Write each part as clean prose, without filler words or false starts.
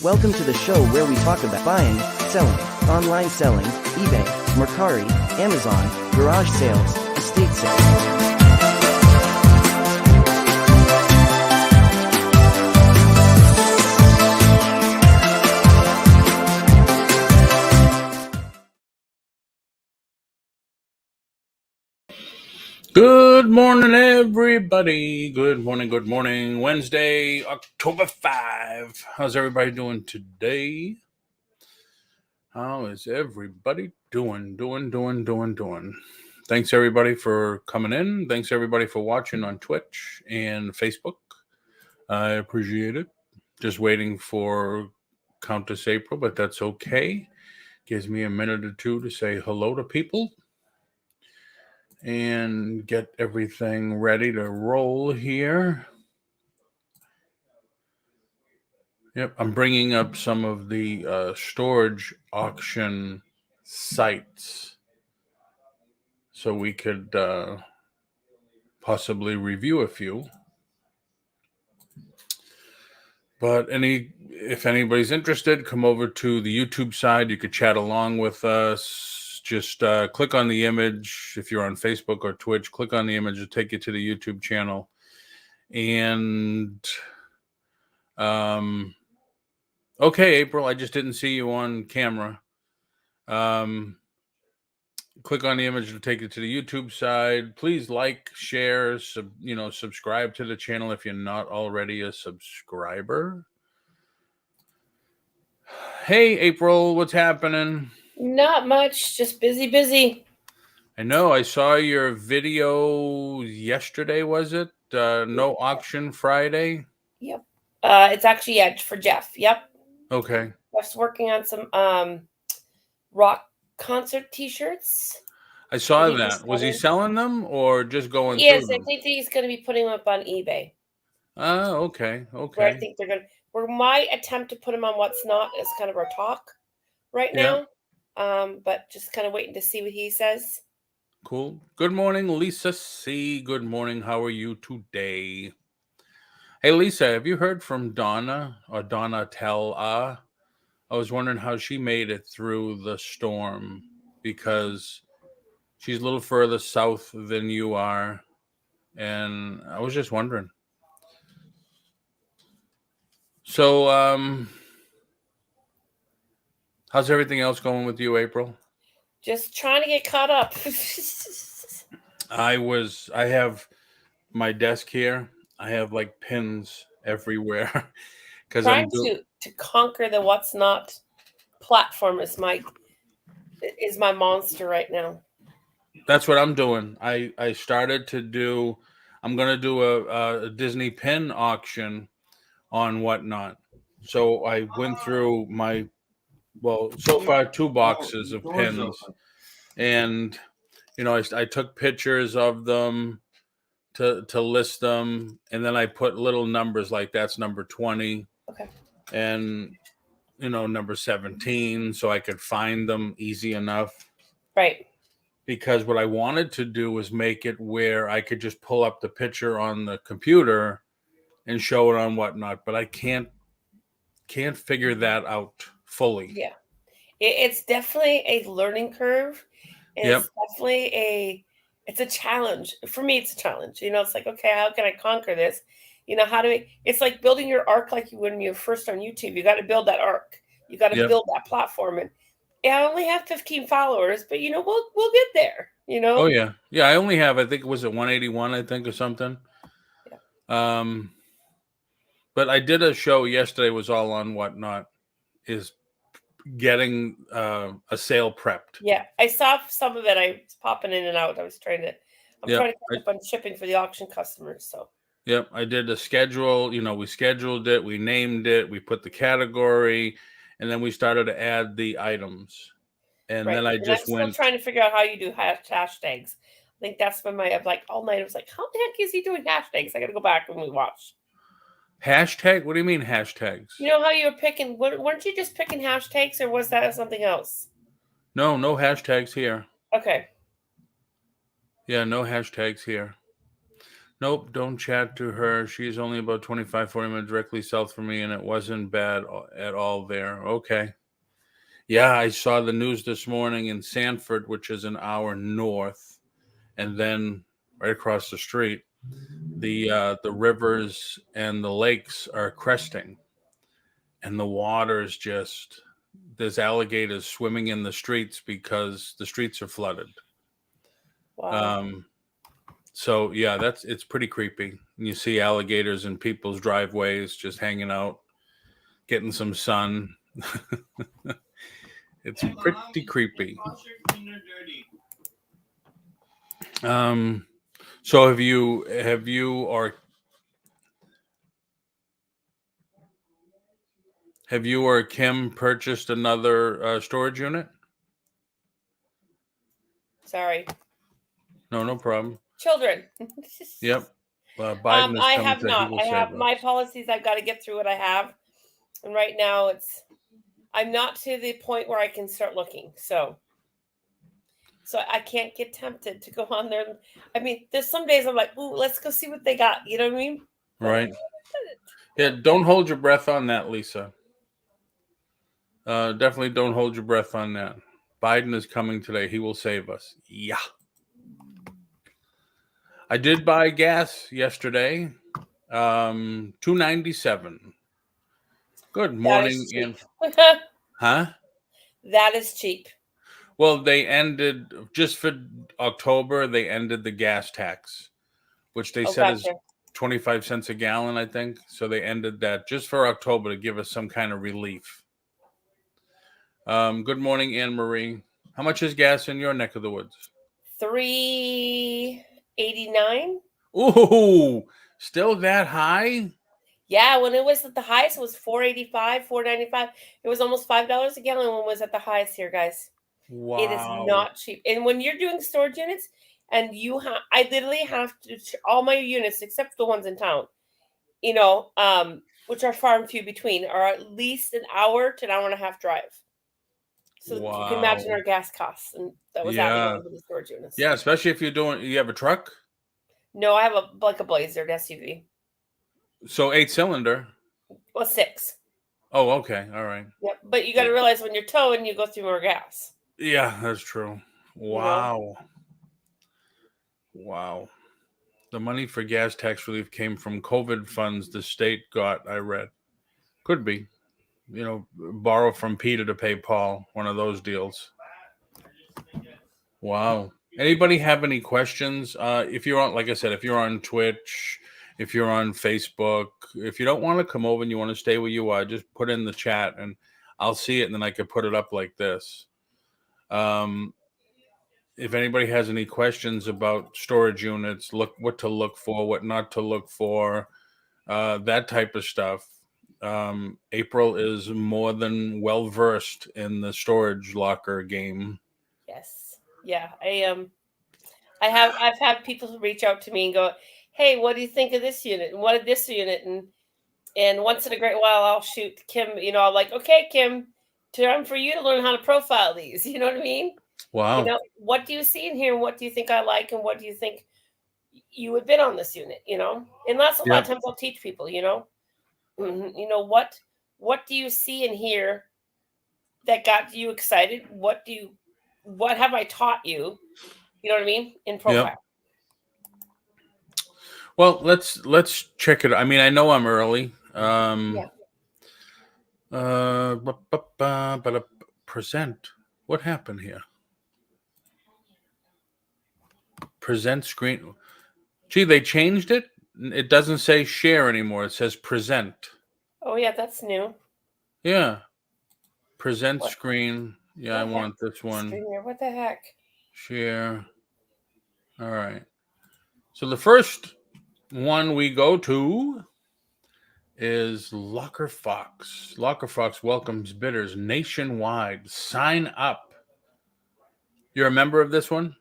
Welcome to the show where we talk about buying, selling, online selling, eBay, Mercari, Amazon, garage sales, estate sales. Good morning, everybody. Good morning. Wednesday, October 5. How's everybody doing today? How is everybody doing? Thanks, everybody, for coming in. Thanks, everybody, for watching on Twitch and Facebook. I appreciate it. Just waiting for Countess April, but that's okay. Gives me a minute or two to say hello to people and get everything ready to roll here. Yep, I'm bringing up some of the storage auction sites so we could possibly review a few. But if anybody's interested, come over to the YouTube side. You could chat along with us. Just click on the image. If you're on Facebook or Twitch, click on the image to take you to the YouTube channel. And okay, April, I just didn't see you on camera. Click on the image to take you to the YouTube side. Please like, share, subscribe to the channel if you're not already a subscriber. Hey, April, what's happening? Not much, just busy. I know. I saw your video yesterday, was it? No Auction Friday? Yep. It's actually for Jeff. Yep. Okay. Jeff's working on some rock concert t-shirts. I saw that. Was he selling them or just going through them? Yes, I think he's going to be putting them up on eBay. Okay. Where I think they're going to... Where my attempt to put them on What's Not is kind of our talk right now. But just kind of waiting to see what he says. Cool. Good morning, Lisa C. Good morning. How are you today? Hey, Lisa, have you heard from Donna or Donatella? I was wondering how she made it through the storm because she's a little further south than you are. And I was just wondering. So, how's everything else going with you, April? Just trying to get caught up. I have my desk here. I have like pins everywhere because I'm trying to conquer the What's Not platform is my monster right now. That's what I'm doing. I started to do. I'm gonna do a Disney pin auction on Whatnot. So I went through so far 2 boxes of pins, and I took pictures of them to list them, and then I put little numbers like that's number 20, okay, and number 17, so I could find them easy enough. Right. Because what I wanted to do was make it where I could just pull up the picture on the computer and show it on Whatnot, but I can't figure that out fully. Yeah, it's definitely a learning curve. It's definitely it's a challenge. For me, it's a challenge. It's like, okay, how can I conquer this? How do it's like building your arc like you would when you're first on YouTube. You got to build that arc. You got to build that platform. And I only have 15 followers, but we'll get there. Oh yeah. I only have, I think, was it 181? I think, or something. Yeah. But I did a show yesterday. Was all on Whatnot. Is getting a sale prepped. Yeah, I saw some of it. I was popping in and out. I'm trying to catch up on shipping for the auction customers. So. Yep, I did a schedule. We scheduled it, we named it, we put the category, and then we started to add the items. And then I'm still trying to figure out how you do hashtags. I think that's when all night I was like, how the heck is he doing hashtags? I got to go back and we watch. Hashtag? What do you mean hashtags? You know how you were picking? Weren't you just picking hashtags, or was that something else? No hashtags here. Okay. Yeah, no hashtags here. Nope, don't chat to her. She's only about 25, 40 minutes directly south from me, and it wasn't bad at all there. Okay. Yeah, I saw the news this morning in Sanford, which is an hour north, and then right across the street, the rivers and the lakes are cresting, and the water's just there's alligators swimming in the streets because the streets are flooded. Wow. So yeah, it's pretty creepy. You see alligators in people's driveways just hanging out, getting some sun. It's pretty creepy. So have you or Kim purchased another storage unit? Sorry. No problem. Children. Yep. Biden is I coming have to not. he will I have save my us. policies. I've got to get through what I have. And right now I'm not to the point where I can start looking. So I can't get tempted to go on there. I mean, there's some days I'm like, ooh, let's go see what they got. You know what I mean? Right. Yeah, don't hold your breath on that, Lisa. Definitely don't hold your breath on that. Biden is coming today. He will save us. Yeah. I did buy gas yesterday. $2.97. Good That morning. is cheap. Huh? That is cheap. Well, they ended just for October, they ended the gas tax, which they said is Gotcha. 25 cents a gallon, I think. So they ended that just for October to give us some kind of relief. Good morning, Anne Marie. How much is gas in your neck of the woods? $3.89. Ooh, still that high? Yeah, when it was at the highest, it was $4.85, $4.95. It was almost $5 a gallon when it was at the highest here, guys. Wow. It is not cheap. And when you're doing storage units, and I literally have to all my units except the ones in town, which are far and few between, are at least an hour to an hour and a half drive. So you can imagine our gas costs, and that was adding on to the storage units. Yeah, especially if you have a truck. No, I have a Blazer, an SUV. So 8-cylinder. Well, 6. Oh, okay, all right. Yep, but you got to realize when you're towing, you go through more gas. Yeah, that's true. Wow. Wow. The money for gas tax relief came from COVID funds the state got, I read. Could be. Borrow from Peter to pay Paul. One of those deals. Wow. Anybody have any questions? If you're on, like I said, if you're on Twitch, if you're on Facebook, if you don't want to come over and you want to stay where you are, just put in the chat and I'll see it and then I could put it up like this. If anybody has any questions about storage units, what to look for, what not to look for, that type of stuff. April is more than well versed in the storage locker game. Yes. Yeah. I've had people reach out to me and go, hey, what do you think of this unit? And what of this unit? And once in a great while I'll shoot Kim, I'm like, okay, Kim, time for you to learn how to profile these. You know what I mean? Wow. What do you see in here? And what do you think I like? And what do you think you would bid on this unit? And that's a lot of times I'll teach people, what do you see in here that got you excited? What have I taught you? You know what I mean? In profile. Yep. Well, let's check it. I mean, I know I'm early. Present. What happened here? Present screen. Gee, they changed it. It doesn't say share anymore. It says present. Oh yeah, that's new. Yeah. Present screen. Yeah, I want this one. What the heck? Share. All right. So the first one we go to is Locker Fox. Locker Fox welcomes bidders nationwide. Sign up. You're a member of this one?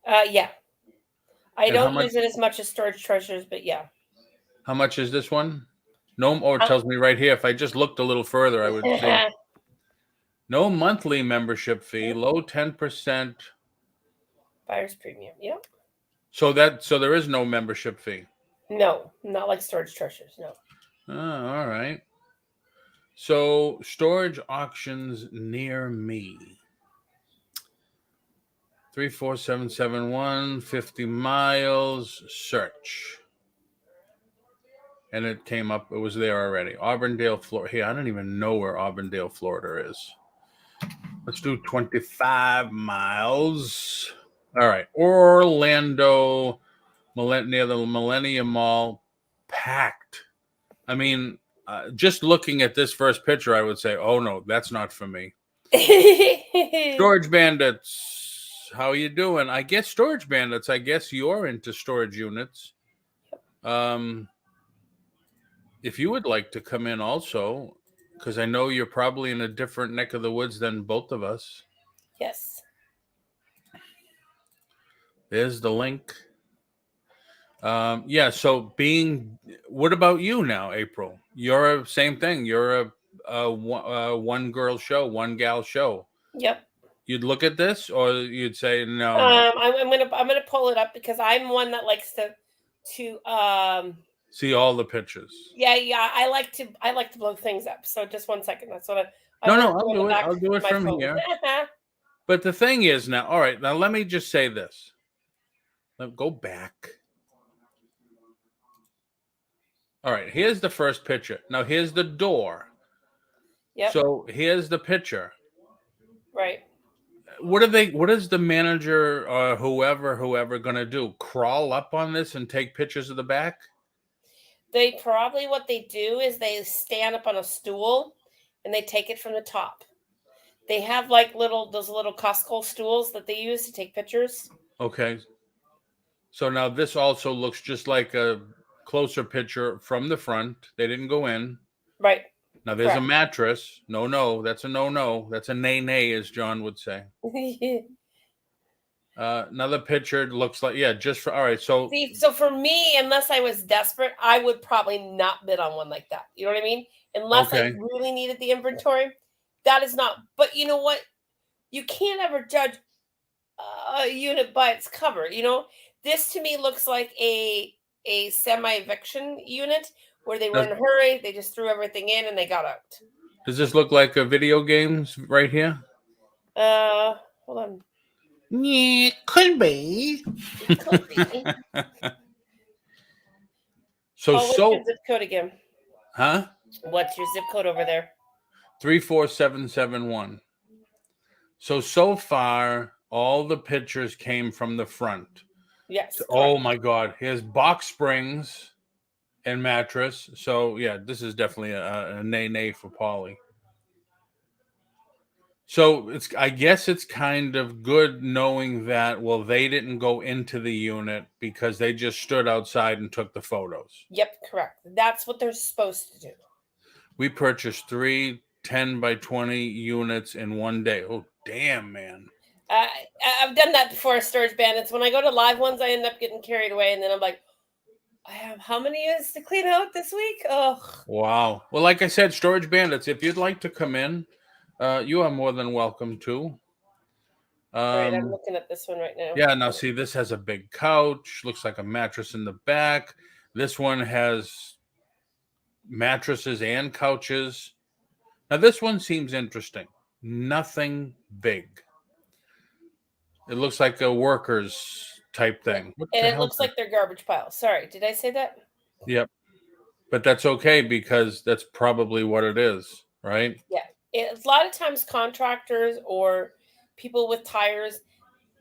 Yeah. I don't use it as much as Storage Treasures, but yeah. How much is this one? No, it tells me right here. If I just looked a little further, I would see. No monthly membership fee, low 10%. Buyer's premium. Yep. So there is no membership fee. No, not like storage treasures. No. Oh, all right. So storage auctions near me. 34771, 50 miles, search. And it came up, it was there already. Auburndale, Florida. Hey, I don't even know where Auburndale, Florida is. Let's do 25 miles. All right. Orlando, near the Millennium Mall, packed. I mean, just looking at this first picture, I would say, oh no, that's not for me. Storage Bandits, how are you doing? I guess Storage Bandits, I guess you're into storage units. If you would like to come in also, because I know you're probably in a different neck of the woods than both of us. Yes. There's the link. Yeah, so what about you now, April? You're a same thing. You're a one girl show, one gal show. Yep. You'd look at this, or you'd say no. I'm gonna pull it up because I'm one that likes to see all the pictures. Yeah, I like to blow things up. So just 1 second. That's what I'll do it from here. But the thing is now, all right, now let me just say this. Go back. All right, here's the first picture. Now here's the door. Yep. So here's the picture. Right. What is the manager or whoever gonna do? Crawl up on this and take pictures of the back? They probably, what they do is they stand up on a stool and they take it from the top. They have like those little Costco stools that they use to take pictures. Okay. So now this also looks just like a closer picture from the front. They didn't go in. Right. Now there's a mattress. No, that's a no. That's a nay, as John would say. Another picture looks like, all right. So for me, unless I was desperate, I would probably not bid on one like that. You know what I mean? Unless I really needed the inventory, that is not. But you know what? You can't ever judge a unit by its cover. You know, this to me looks like a semi-eviction unit where they were in a hurry. They just threw everything in and they got out. Does this look like a video games right here? Hold on. Yeah, could be. It could be. What's your zip code again? Huh? What's your zip code over there? 34771. So far, all the pictures came from the front. Yes. Oh my God! Here's box springs and mattress. So yeah, this is definitely a nay for Polly. So I guess it's kind of good knowing that, well, they didn't go into the unit because they just stood outside and took the photos. Yep, correct. That's what they're supposed to do. We purchased 3 10 by 20 units in one day. Oh, damn, man. I've done that before, Storage Bandits. When I go to live ones, I end up getting carried away, and then I'm like, I have how many units to clean out this week? Oh, wow. Well, like I said, Storage Bandits, if you'd like to come in, you are more than welcome to. All right, I'm looking at this one right now. Yeah, now see, this has a big couch. Looks like a mattress in the back. This one has mattresses and couches. Now, this one seems interesting. Nothing big. It looks like a workers type thing. And it looks like they're garbage piles. Sorry, did I say that? Yep. But that's okay because that's probably what it is, right? Yeah. A lot of times contractors or people with tires,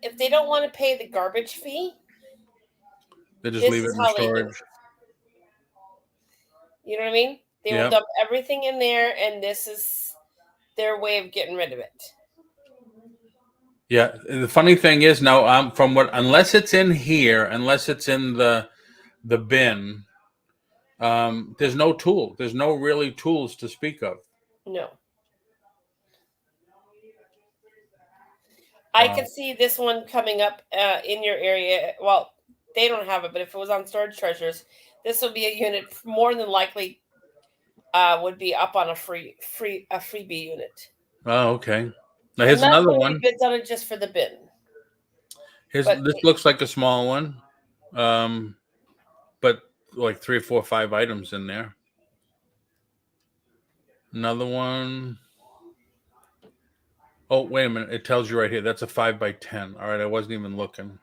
if they don't want to pay the garbage fee, they just leave it in storage. You know what I mean? They will dump everything in there, and this is their way of getting rid of it. Yeah. The funny thing is now, unless it's in here, unless it's in the bin, there's no tool. There's no really tools to speak of. No. I could see this one coming up in your area. Well, they don't have it, but if it was on Storage Treasures, this would be a unit more than likely would be up on a freebie unit. Oh, okay. Now here's another one. Bids on it just for the bin. This looks like a small one, but like 3, 4, 5 items in there. Another one. Oh, wait a minute. It tells you right here. That's a 5x10. All right, I wasn't even looking.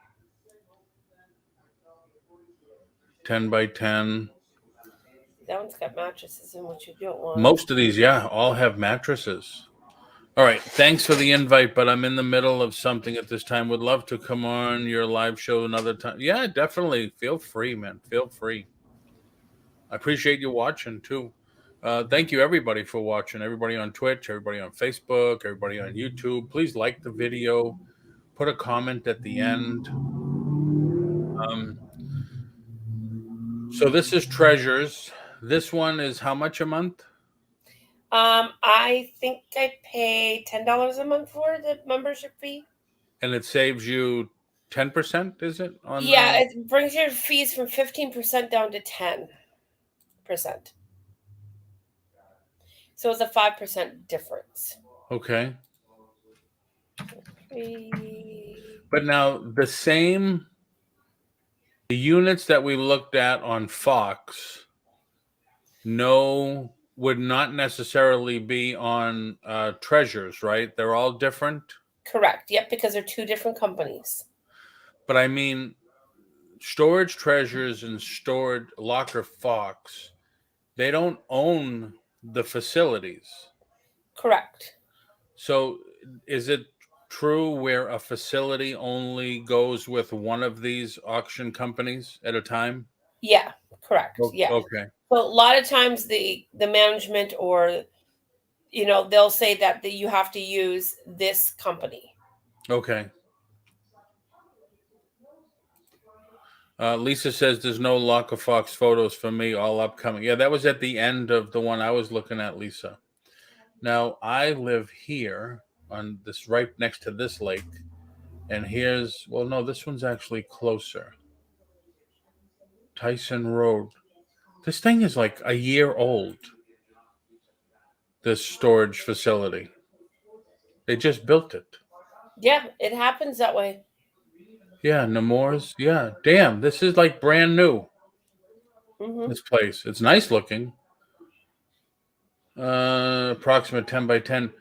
10x10. That one's got mattresses in, which you don't want. Most of these, yeah, all have mattresses. All right, thanks for the invite, but I'm in the middle of something at this time. Would love to come on your live show another time. Yeah, definitely. Feel free, man. Feel free. I appreciate you watching too. Thank you, everybody, for watching. Everybody on Twitch, everybody on Facebook, everybody on YouTube. Please like the video. Put a comment at the end. So this is Treasures. This one is how much a month? I think I pay $10 a month for the membership fee. And it saves you 10%, is it? Yeah, it brings your fees from 15% down to 10%. So it's a 5% difference. Okay. But now the units that we looked at on Fox, would not necessarily be on Treasures, right? They're all different? Correct. Yep, because they're two different companies. But I mean, Storage Treasures and Storage Locker Fox, they don't own the facilities. Correct. So is it true where a facility only goes with one of these auction companies at a time? Yeah, correct. Yeah. Okay. Well, a lot of times the management or they'll say that you have to use this company. Okay. Lisa says there's no Locker Fox photos for me, all upcoming. Yeah, that was at the end of the one I was looking at, Lisa. Now, I live here on this right next to this lake. And no, this one's actually closer. Tyson Road. This thing is like a year old. This storage facility. They just built it. Yeah, it happens that way. Yeah, Nemours. Yeah, damn, this is like brand new. Mm-hmm. This place. It's nice looking. Approximate 10x10.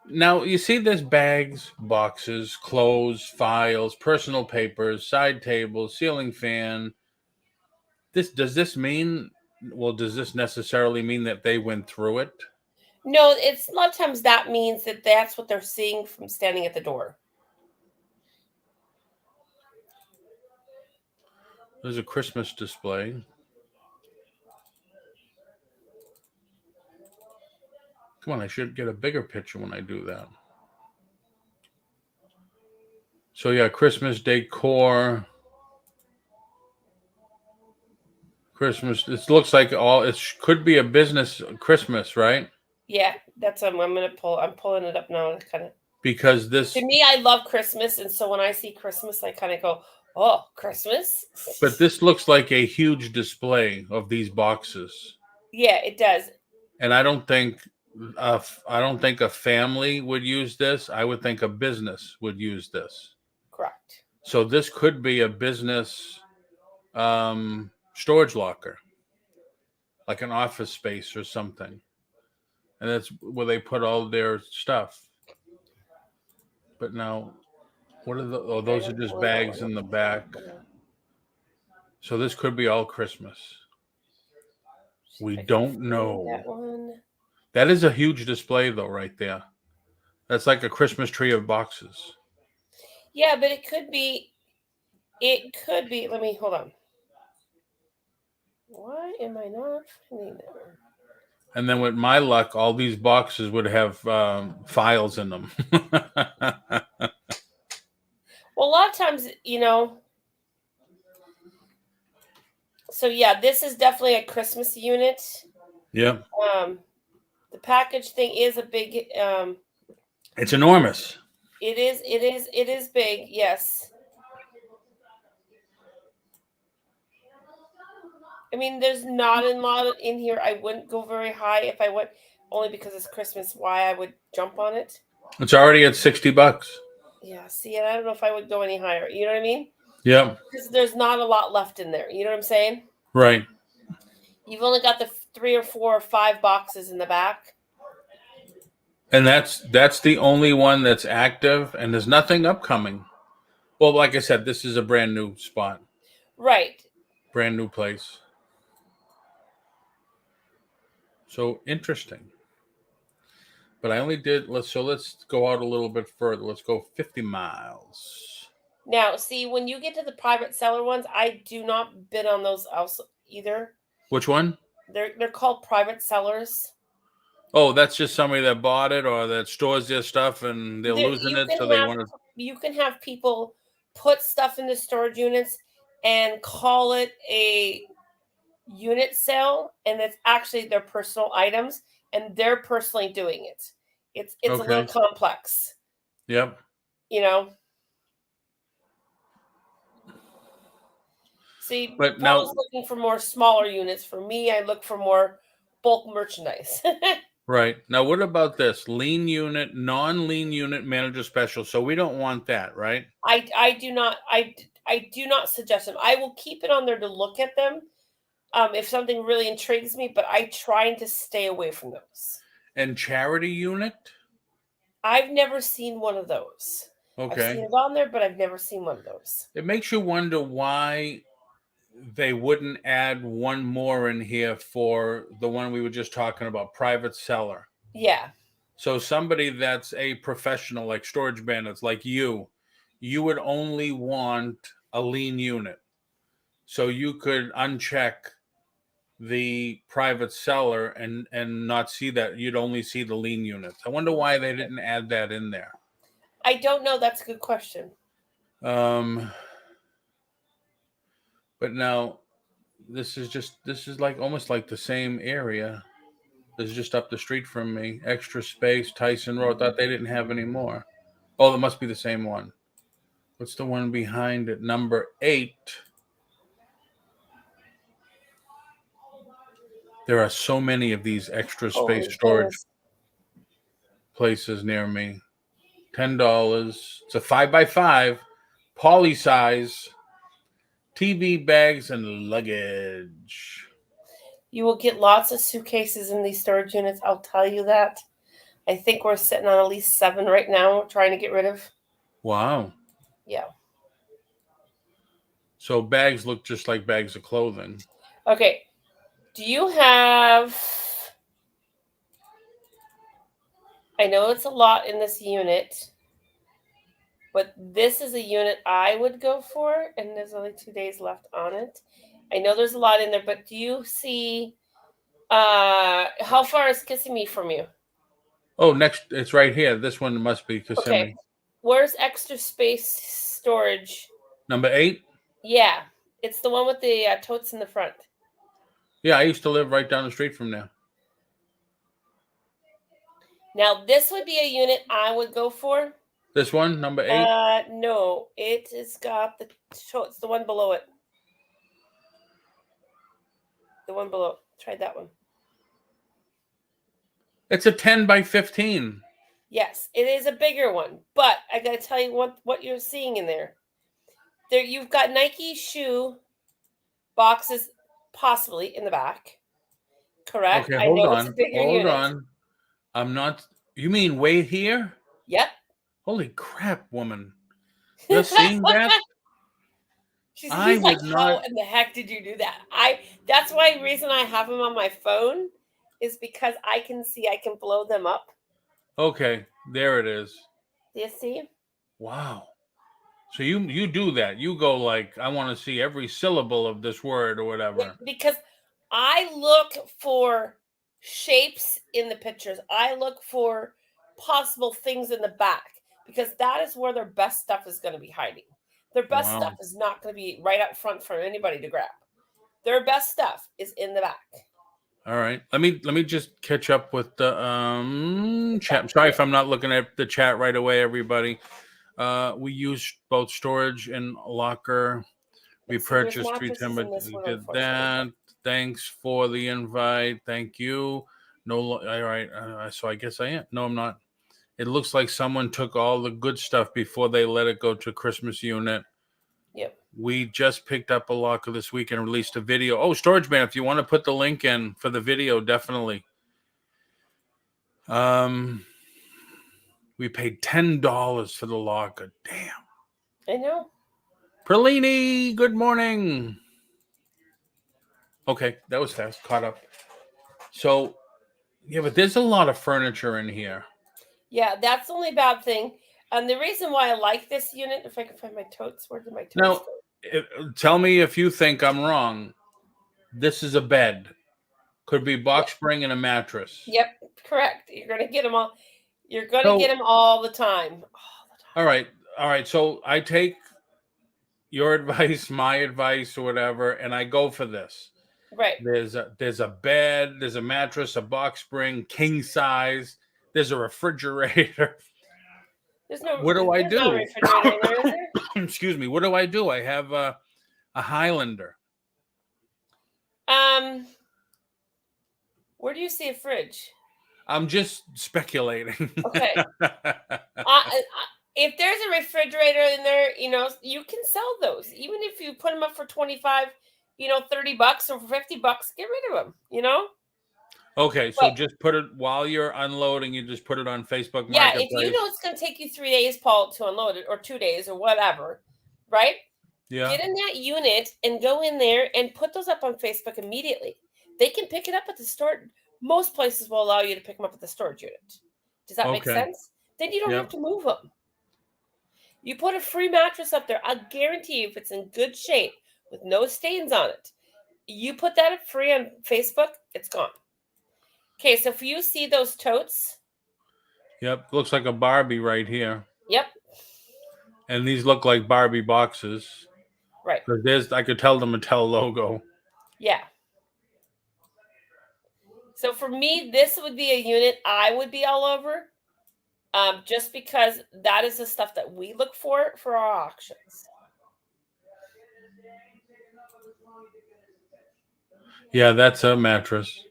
Now, you see this bags, boxes, clothes, files, personal papers, side tables, ceiling fan. Does this necessarily mean that they went through it? No, it's a lot of times that means that that's what they're seeing from standing at the door. There's a Christmas display. Come on, I should get a bigger picture when I do that. So yeah, Christmas decor. Christmas. It looks like it could be a business Christmas, right? Yeah, that's what I'm pulling it up now. Kind of because to me, I love Christmas, and so when I see Christmas, I kind of go, "Oh, Christmas!" But this looks like a huge display of these boxes. Yeah, it does. And I don't think a family would use this. I would think a business would use this. Correct. So this could be a business storage locker, like an office space or something. And that's where they put all their stuff. But now, what are those are just bags in the back. So this could be all Christmas. We don't know. That one. That is a huge display, though, right there. That's like a Christmas tree of boxes. Yeah, but it could be. Let me hold on. Why am I not finding it? And then with my luck, all these boxes would have files in them. Well, a lot of times, so yeah, this is definitely a Christmas unit. Yeah. The package thing is a big. It's enormous. It is big. Yes. I mean, there's not a lot in here. I wouldn't go very high if I went, only because it's Christmas. Why I would jump on it? It's already at $60. Yeah. See, and I don't know if I would go any higher. You know what I mean? Yeah. Because there's not a lot left in there. You know what I'm saying? Right. You've only got the 3 or 4 or 5 boxes in the back. And that's the only one that's active, and there's nothing upcoming. Well, like I said, this is a brand new spot, Right. brand new place. So interesting. But I only did let's go out a little bit further. Let's go 50 miles. Now, see, when you get to the private seller ones, I do not bid on those also either. Which one? They're called private sellers. Oh, that's just somebody that bought it or that stores their stuff and they're losing it, so they want to. You can have people put stuff into storage units and call it a unit sale, and it's actually their personal items, and they're personally doing it. It's a little complex. Yep. See, but Paul's looking for more smaller units. For me, I look for more bulk merchandise. Right. Now, what about this lean unit, non-lean unit manager special? So we don't want that, right? I do not suggest them. I will keep it on there to look at them if something really intrigues me, but I try to stay away from those. And charity unit? I've never seen one of those. Okay. I've seen it on there, but I've never seen one of those. It makes you wonder why they wouldn't add one more in here for the one we were just talking about, private seller. Yeah. So somebody that's a professional, like Storage Bandits, like you would only want a lean unit. So you could uncheck the private seller and not see that. You'd only see the lean units. I wonder why they didn't add that in there. I don't know. That's a good question. But now this is like almost like the same area. This is just up the street from me. Extra Space, Tyson Road. I thought they didn't have any more. Oh, it must be the same one. What's the one behind it? Number 8. There are so many of these Extra Space storage places near me. $10. It's a 5x5 poly size. TV, bags, and luggage. You will get lots of suitcases in these storage units. I'll tell you that. I think we're sitting on at least 7 right now, trying to get rid of. Wow. Yeah. So bags look just like bags of clothing. Okay. Do you have... I know it's a lot in this unit, but this is a unit I would go for, and there's only 2 days left on it. I know there's a lot in there, but do you see how far is Kissimmee from you? Oh, next, it's right here. This one must be Kissimmee. Okay. Where's Extra Space Storage? Number 8? Yeah. It's the one with the totes in the front. Yeah, I used to live right down the street from there. Now, this would be a unit I would go for. This one, number 8? No, it has got the totes, the one below it. The one below. Try that one. It's a 10x15. Yes, it is a bigger one, but I got to tell you what you're seeing in there. There, you've got Nike shoe boxes possibly in the back. Correct? Okay, hold on. Hold on. I'm not. You mean wait here? Yep. Holy crap, woman! You're seeing that? He's like, how in the heck did you do that? That's why the reason I have them on my phone is because I can see I can blow them up. Okay, there it is. Do you see? Wow. So you do that. You go like, I want to see every syllable of this word or whatever. Yeah, because I look for shapes in the pictures. I look for possible things in the back because that is where their best stuff is going to be hiding. Their best stuff is not going to be right up front for anybody to grab. Their best stuff is in the back. All right. Let me just catch up with the chat. Sorry if I'm not looking at the chat right away, everybody. We use both storage and locker. We purchased 3 timber. We did that. Thanks for the invite. Thank you. No, all right. So I guess I am. No, I'm not. It looks like someone took all the good stuff before they let it go to Christmas unit. Yep. We just picked up a locker this week and released a video. Oh, Storage Man, if you want to put the link in for the video, definitely. We paid $10 for the locker. Damn. I know. Perlini, good morning. Okay, that was fast. Caught up. So, yeah, but there's a lot of furniture in here. Yeah, that's the only bad thing. And the reason why I like this unit, if I can find my totes, where did my totes Now, go? tell me if you think I'm wrong. This is a bed. Could be box spring and a mattress. Yep, correct. You're going to get them all. You're going to So- get them all the time. All right. So I take your advice, my advice, or whatever, and I go for this. Right. There's a bed, there's a mattress, a box spring, king size. There's a refrigerator. There's no. What do I there's not a do? refrigerator in there, is there? Excuse me. What do? I have a Highlander. Where do you see a fridge? I'm just speculating. Okay. If there's a refrigerator in there, you can sell those. Even if you put them up for 25, $30 or for $50, get rid of them, Okay, so just put it while you're unloading. You just put it on Facebook Marketplace. Yeah, if you know it's going to take you 3 days, Paul, to unload it, or 2 days, or whatever, right? Yeah. Get in that unit and go in there and put those up on Facebook immediately. They can pick it up at the store. Most places will allow you to pick them up at the storage unit. Does that make sense? Then you don't have to move them. You put a free mattress up there. I guarantee you, if it's in good shape with no stains on it, you put that up free on Facebook, it's gone. Okay, so if you see those totes. Yep, looks like a Barbie right here. Yep. And these look like Barbie boxes. Right. I could tell the Mattel logo. Yeah. So for me, this would be a unit I would be all over. Just because that is the stuff that we look for our auctions. Yeah, that's a mattress.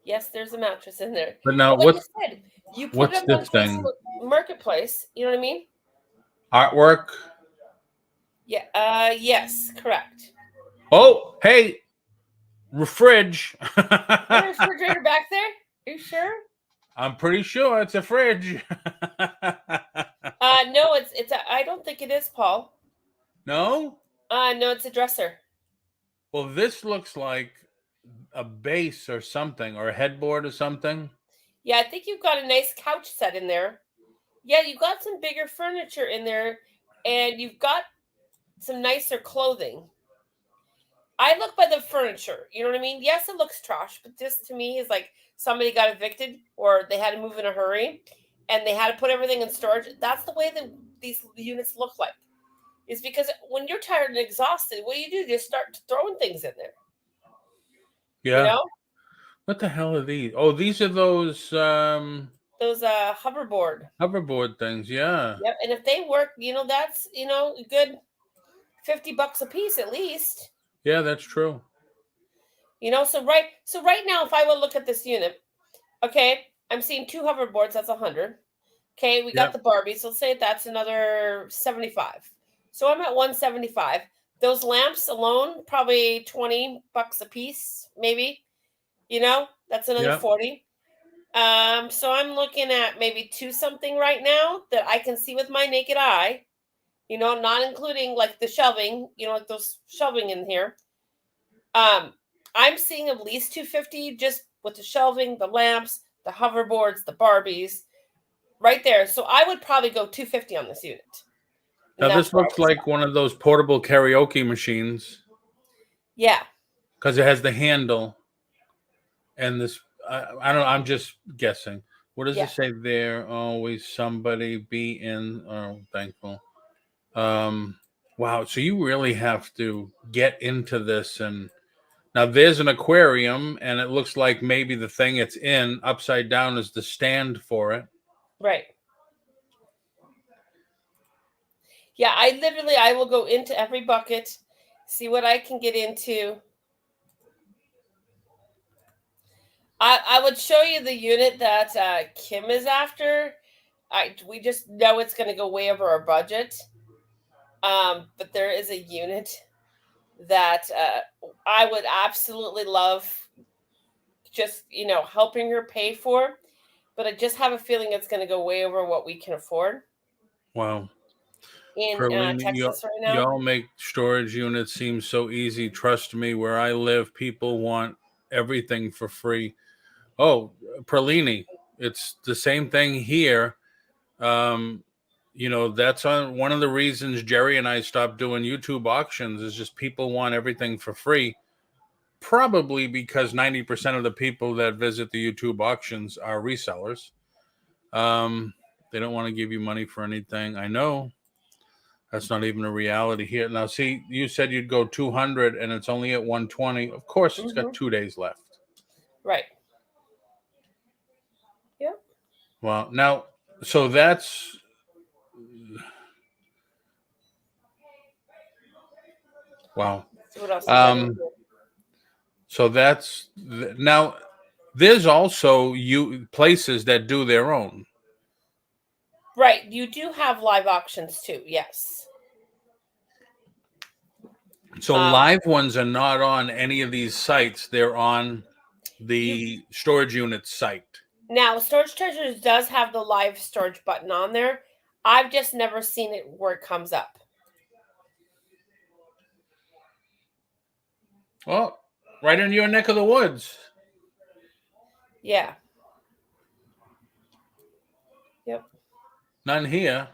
Yes, there's a mattress in there. But now, what's you put what's it up this on thing? Marketplace. You know what I mean? Artwork. Yeah. Yes, correct. Oh, hey, refrigerator. A refrigerator back there? Are you sure? I'm pretty sure it's a fridge. No, it's I don't think it is, Paul. No? No, it's a dresser. Well, this looks like a base or something, or a headboard or something. Yeah, I think you've got a nice couch set in there. Yeah, you've got some bigger furniture in there, and you've got some nicer clothing. I look by the furniture. You know what I mean? Yes, it looks trash, but this to me is like somebody got evicted or they had to move in a hurry and they had to put everything in storage. That's the way that these units look like. Is because when you're tired and exhausted, what do? You just start throwing things in there. Yeah. What the hell are these? Oh, these are those hoverboard things. Yeah. Yep. And if they work, that's a good $50 a piece at least. Yeah, that's true. So right now, if I would look at this unit, okay, I'm seeing 2 hoverboards. That's 100. Okay, we got the Barbie. So let's say that's another 75. So I'm at 175. Those lamps alone, probably $20 a piece, maybe. That's another 40. So I'm looking at maybe 2 something right now that I can see with my naked eye. Not including like the shelving. Like those shelving in here. I'm seeing at least 250 just with the shelving, the lamps, the hoverboards, the Barbies, right there. So I would probably go 250 on this unit. Now this looks like one of those portable karaoke machines. Yeah. Because it has the handle, and this. I don't know. I'm just guessing. What does it say there? Always somebody be in. Oh, thankful. Wow. So you really have to get into this and. Now, there's an aquarium, and it looks like maybe the thing it's in upside down is the stand for it. Right. Yeah, I will go into every bucket, see what I can get into. I would show you the unit that Kim is after. We just know it's going to go way over our budget. But there is a unit that I would absolutely love just, helping her pay for. But I just have a feeling it's going to go way over what we can afford Wow. in Perlini, Texas right now. y'all make storage units seem so easy. Trust me, where I live, people want everything for free. Oh, Perlini, it's the same thing here. That's on one of the reasons Jerry and I stopped doing YouTube auctions is just people want everything for free. Probably because 90% of the people that visit the YouTube auctions are resellers. They don't want to give you money for anything. I know that's not even a reality here. Now, see, you said you'd go 200 and it's only at 120. Of course, it's got 2 days left. Right. Yep. Well, now, so that's wow. So what else we got in here? So that's now. There's also places that do their own. Right. You do have live auctions too. Yes. So live ones are not on any of these sites. They're on the storage unit site. Now, Storage Treasures does have the live storage button on there. I've just never seen it where it comes up. Oh, right in your neck of the woods. Yeah. Yep. None here,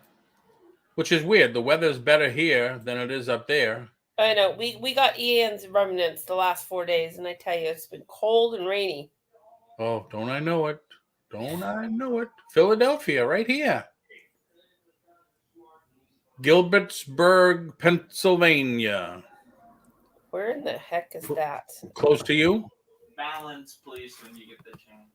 which is weird. The weather's better here than it is up there. I know. We got Ian's remnants the last 4 days, and I tell you, it's been cold and rainy. Oh, don't I know it? Don't I know it? Philadelphia, right here. Gilbertsburg, Pennsylvania. Where in the heck is that? Close to you? Balance, please, when you get the chance.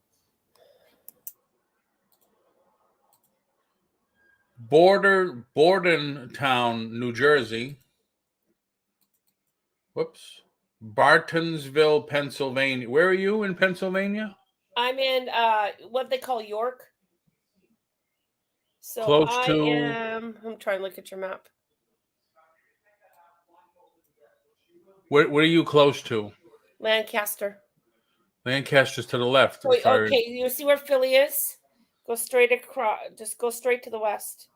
Bordentown, New Jersey. Whoops. Bartonsville, Pennsylvania. Where are you in Pennsylvania? I'm in what they call York. So Close I'm trying to look at your map. What are you close to? Lancaster. Lancaster's to the left. Wait, okay, you see where Philly is? Go straight across. Just go straight to the west.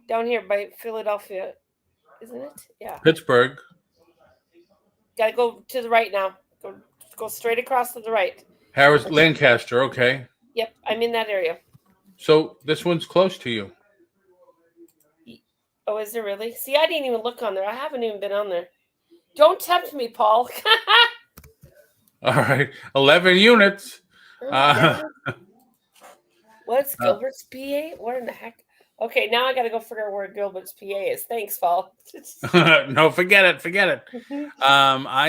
Down here by Philadelphia, isn't it? Yeah. Pittsburgh. Gotta go to the right now. Go straight across to the right. Lancaster, okay. Yep, I'm in that area. So this one's close to you. Oh, is there really? See, I didn't even look on there. I haven't even been on there. Don't tempt me, Paul. All right. 11 units. What's Gilbert's PA? What in the heck? Okay, now I got to go figure out where Gilbert's PA is. Thanks, Paul. No, forget it. I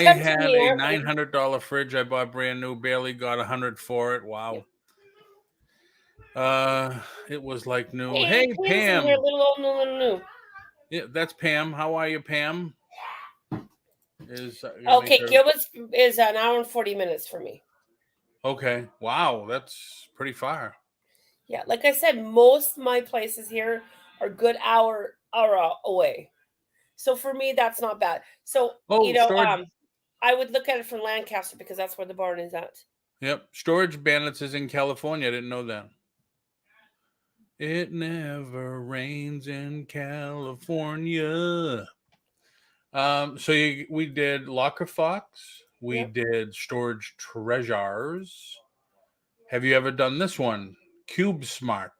had a here. $900 fridge I bought brand new. Barely got $100 for it. Wow. It was like new. Hey Pam. Here, little. Yeah, that's Pam. How are you, Pam? Okay, Gilbert's is an hour and 40 minutes for me. Okay. Wow, that's pretty far. Yeah, like I said, most of my places here are good hour away. So for me, that's not bad. So, I would look at it from Lancaster because that's where the barn is at. Yep. Storage Bandits is in California. I didn't know that. It never rains in California. We did Locker Fox. We did Storage Treasures. Have you ever done this one? Cube Smart.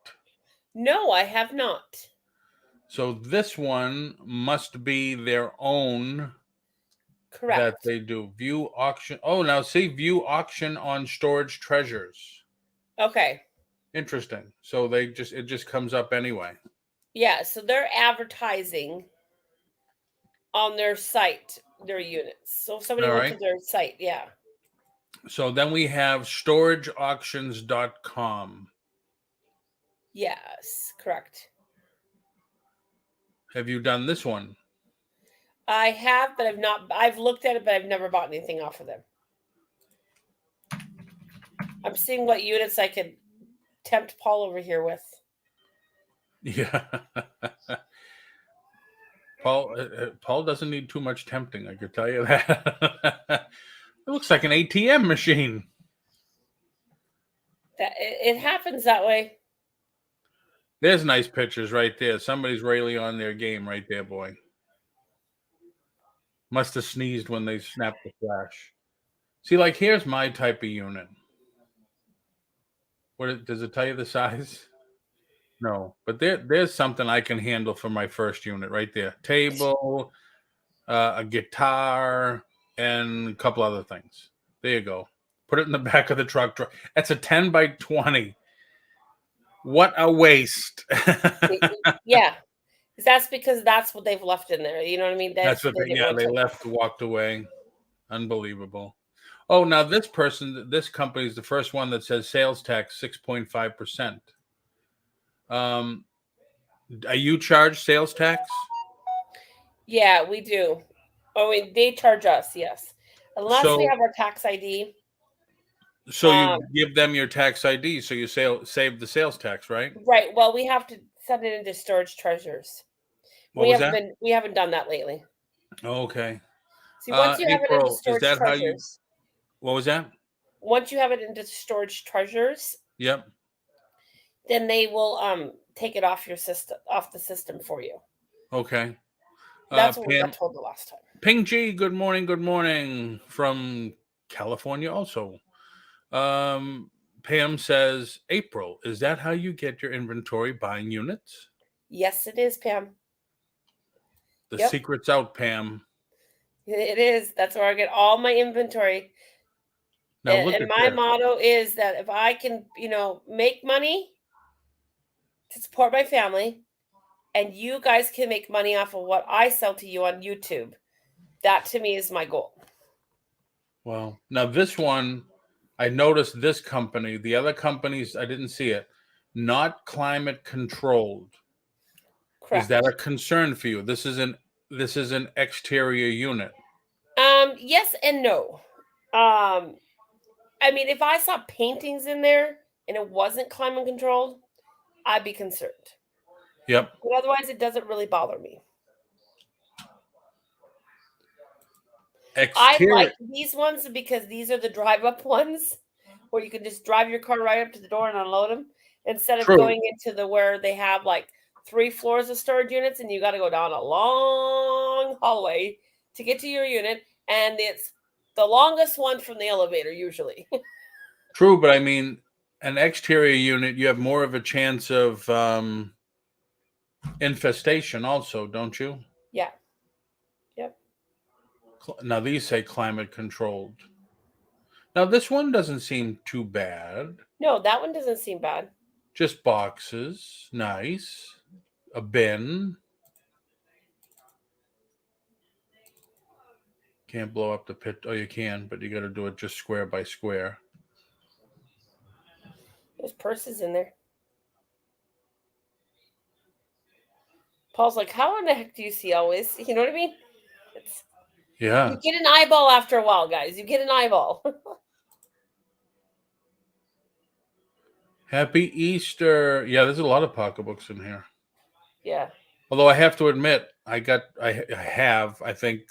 No, I have not. So this one must be their own. Correct. That they do. View auction. Oh, now see, view auction on Storage Treasures. Okay. Interesting. So it just comes up anyway. Yeah, so they're advertising on their site, their units. So if somebody went to their site, yeah. So then we have storageauctions.com. Yes, correct. Have you done this one? I have, but I've not. I've looked at it, but I've never bought anything off of them. I'm seeing what units I could tempt Paul over here with. Yeah. Paul doesn't need too much tempting. I could tell you that. It looks like an ATM machine. That it happens that way. There's nice pictures right there. Somebody's really on their game right there, boy. Must have sneezed when they snapped the flash. See, like here's my type of unit. Does it tell you the size? No, but there's something I can handle for my first unit right there. Table, a guitar, and a couple other things. There you go. Put it in the back of the truck. That's a 10 by 20. What a waste. Yeah. That's because that's what they've left in there. You know what I mean? That's what they left, walked away. Unbelievable. Oh, now this company is the first one that says sales tax 6.5%. Are you charged sales tax? Yeah, we do. Oh, they charge us, yes. Unless we have our tax ID. So you give them your tax ID, so you save the sales tax, right? Right. Well, we have to send it into storage treasures. We haven't done that lately. Okay. See, once you have it into storage treasures. What was that? Once you have it into storage treasures. Yep. Then they will take it off the system for you. Okay. That's what we got told the last time. Ping G, good morning from California also. Pam says, April, is that how you get your inventory buying units? Yes, it is, Pam. The secret's out, Pam. It is. That's where I get all my inventory. Now, and my motto is that if I can, make money to support my family, and you guys can make money off of what I sell to you on YouTube, that to me is my goal. Well, now this one, I noticed this company. The other companies, I didn't see it. Not climate controlled. Correct. Is that a concern for you? This is an exterior unit. Yes and no. I mean, if I saw paintings in there and it wasn't climate controlled, I'd be concerned. Yep. But otherwise, it doesn't really bother me. I like these ones because these are the drive-up ones where you can just drive your car right up to the door and unload them instead of going into where they have like 3 floors of storage units and you got to go down a long hallway to get to your unit, and it's the longest one from the elevator usually. True, but I mean, an exterior unit, you have more of a chance of infestation also, don't you? Yeah. Yep. Now these say climate controlled. Now this one doesn't seem too bad. No, that one doesn't seem bad. Just boxes. Nice. A bin. Can't blow up the pit. Oh, you can, but you got to do it just square by square. There's purses in there. Paul's like, how in the heck do you see always? You know what I mean? Yeah. You get an eyeball after a while, guys. You get an eyeball. Happy Easter. Yeah, there's a lot of pocketbooks in here. Yeah. Although I have to admit, I think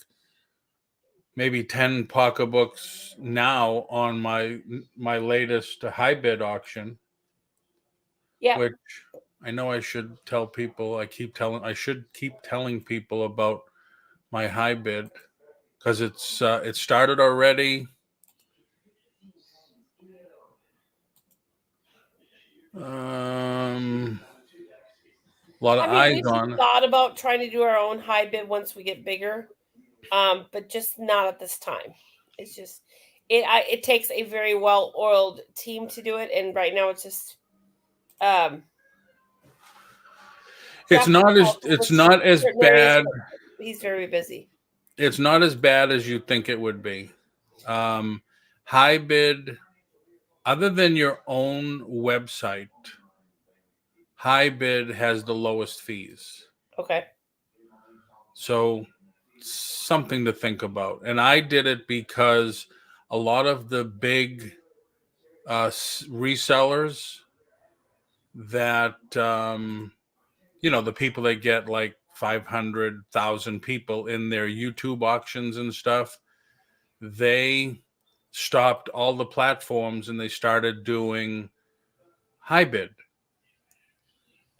maybe 10 pocketbooks now on my latest high bid auction. Yeah. Which I know I should tell people. I should keep telling people about my high bid because it started already. A lot of eyes on. We thought about trying to do our own high bid once we get bigger, but just not at this time. It's just it takes a very well-oiled team to do it, and right now it's just it's not as bad. He's very busy. It's not as bad as you think it would be. High bid, other than your own website, high bid has the lowest fees. Okay. So something to think about. And I did it because a lot of the big resellers that, the people that get like 500,000 people in their YouTube auctions and stuff. They stopped all the platforms and they started doing high bid.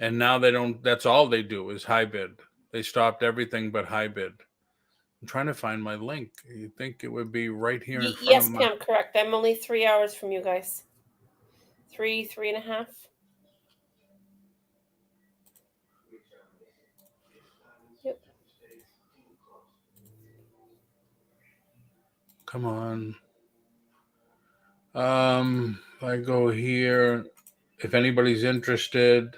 And now they don't, that's all they do is high bid. They stopped everything but high bid. I'm trying to find my link. You think it would be right here in front Yes, of my... Pam, correct. I'm only 3 hours from you guys. 3.5. Yep. Come on. I go here. If anybody's interested,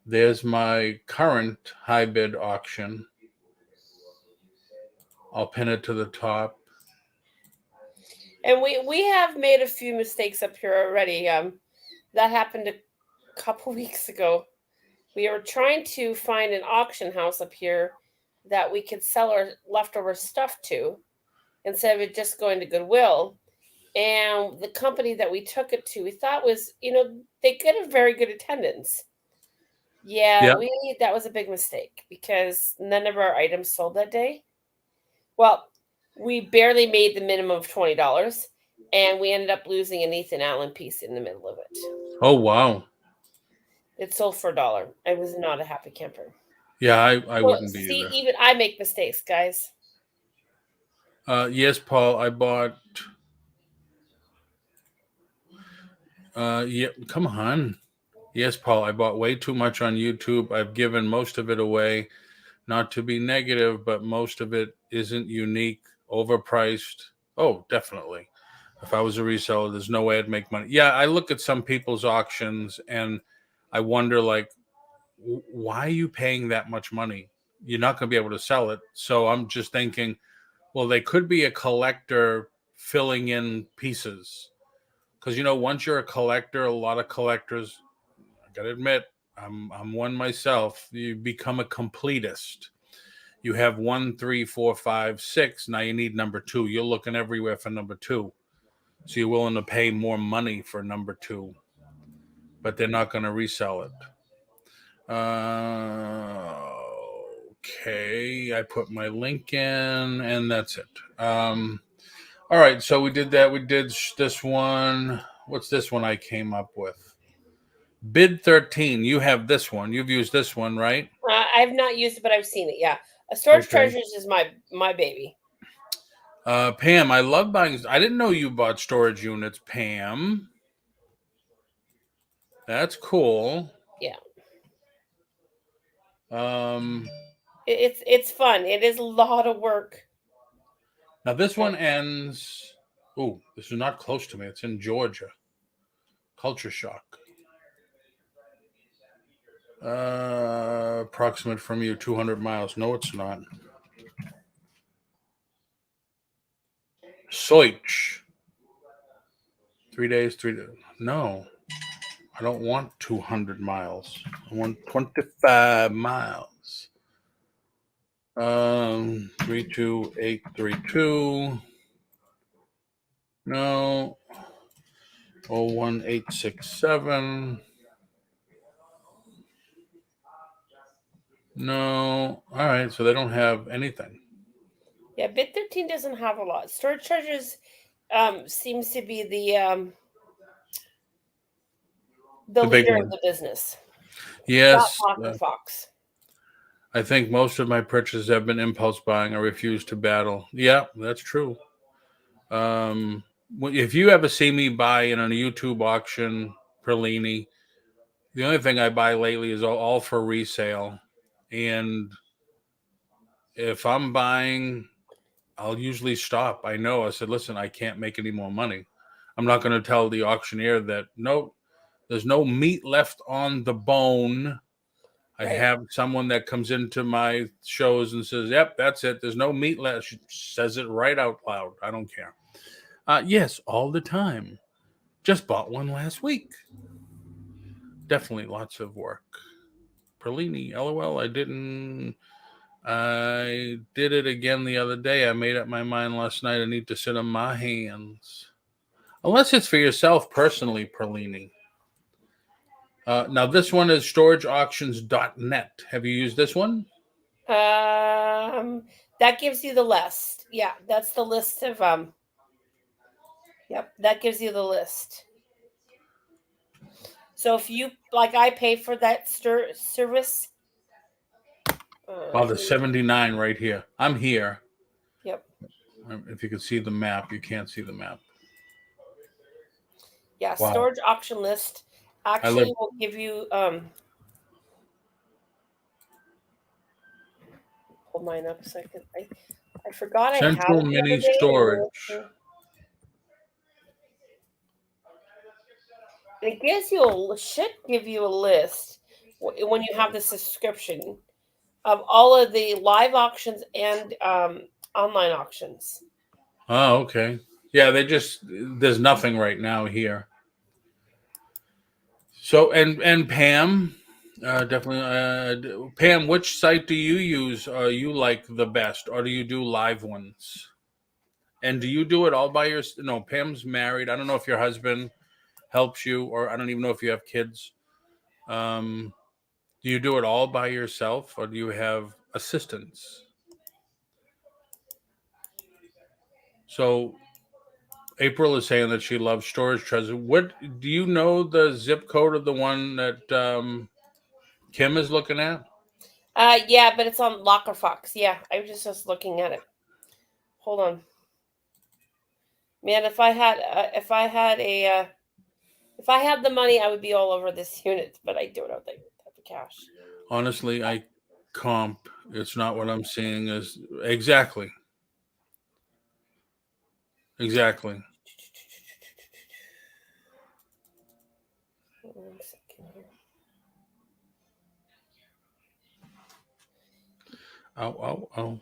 there's my current high bid auction. I'll pin it to the top. And we have made a few mistakes up here already. That happened a couple weeks ago. We were trying to find an auction house up here that we could sell our leftover stuff to instead of it just going to Goodwill. And the company that we took it to, we thought was, they get a very good attendance. Yeah, that was a big mistake because none of our items sold that day. Well, we barely made the minimum of $20, and we ended up losing an Ethan Allen piece in the middle of it. Oh, wow. It sold for $1. I was not a happy camper. Yeah, I wouldn't be either. Even I make mistakes, guys. Yes, Paul, I bought... yeah, come on. Yes, Paul, I bought way too much on YouTube. I've given most of it away. Not to be negative, but most of it isn't unique, overpriced. Oh, definitely. If I was a reseller, there's no way I'd make money. Yeah, I look at some people's auctions and I wonder, like, why are you paying that much money? You're not going to be able to sell it. So I'm just thinking, well, they could be a collector filling in pieces. Because, once you're a collector, a lot of collectors, I got to admit, I'm one myself. You become a completist. You have 1, 3, 4, 5, 6. Now you need number 2. You're looking everywhere for number 2. So you're willing to pay more money for number 2. But they're not going to resell it. Okay. I put my link in and that's it. All right. So we did that. We did this one. What's this one I came up with? Bid 13. You have this one. You've used this one, right? I've not used it, but I've seen it. Yeah, Storage Treasures is my baby. Pam, I love buying. I didn't know you bought storage units, Pam. That's cool. Yeah. It's fun. It is a lot of work. Now this one ends. Oh, this is not close to me. It's in Georgia. Culture shock. Approximate from you, 200 miles. No, it's not. Soich. 3 days, 3 days. No, I don't want 200 miles. I want 25 miles. 32832. No. 01867. No. All right. So they don't have anything. Yeah, Bid 13 doesn't have a lot. Storage Treasures seems to be the leader of the business. Yes. Fox. I think most of my purchases have been impulse buying. I refuse to battle. Yeah, that's true. If you ever see me buy in a YouTube auction, Perlini, the only thing I buy lately is all for resale. And if I'm buying, I'll usually stop. I know. I said, listen, I can't make any more money. I'm not going to tell the auctioneer that, no, there's no meat left on the bone. I have someone that comes into my shows and says, yep, that's it. There's no meat left. She says it right out loud. I don't care. Yes, all the time. Just bought one last week. Definitely lots of work. Perlini, LOL, I did it again the other day. I made up my mind last night. I need to sit on my hands. Unless it's for yourself personally, Perlini. Now this one is storageauctions.net. Have you used this one? That gives you the list. Yeah, that's the list of Yep, that gives you the list. So if you I pay for that service. Wow, the 79 right here. I'm here. Yep. If you can see the map, you can't see the map. Yeah, Wow. storage auction list actually will give you pull mine up so I forgot I had Central it the mini other day. storage. It should give you a list when you have the subscription of all of the live auctions and online auctions. Oh, okay. Yeah, there's nothing right now here. So and Pam, definitely Pam, which site do you use? You like the best, or do you do live ones? And do you do it all by yourself? No, Pam's married. I don't know if your husband helps you, or I don't even know if you have kids. Do you do it all by yourself, or do you have assistants? So April is saying that she loves storage treasure. What do you know the zip code of the one that Kim is looking at? Yeah, but it's on Locker Fox. Yeah, I was just looking at it. Hold on, man. If I had the money, I would be all over this unit, but I don't have the cash. Honestly, I comp. It's not what I'm seeing. Is exactly. Exactly. One second here. Oh.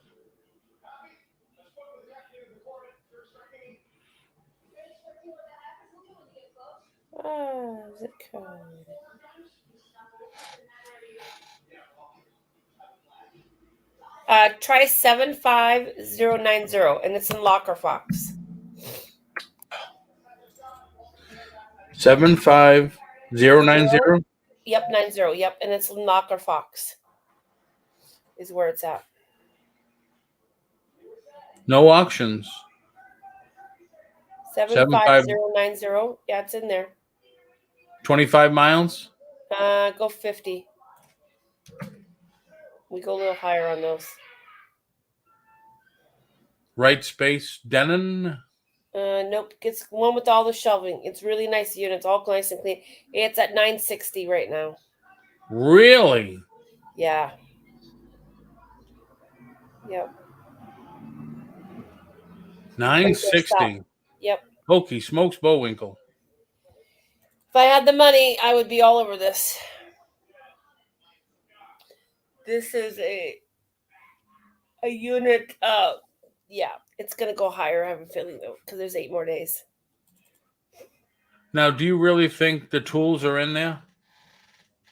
Zip code. Try 75090, and it's in Locker Fox. 75090. Yep, 90. Yep, and it's in Locker Fox. Is where it's at. No auctions. 75090. Yeah, it's in there. 25 miles. Go 50. We go a little higher on those. Right space. Denon. Nope. It's one with all the shelving. It's really nice unit. It's all nice and clean. It's at 960 right now. Really? Yeah. Yep. 960. Yep. Hokey smokes, Bowinkle. If I had the money, I would be all over this. This is a unit. Yeah, it's gonna go higher. I have a feeling though, because there's 8 more days. Now, do you really think the tools are in there?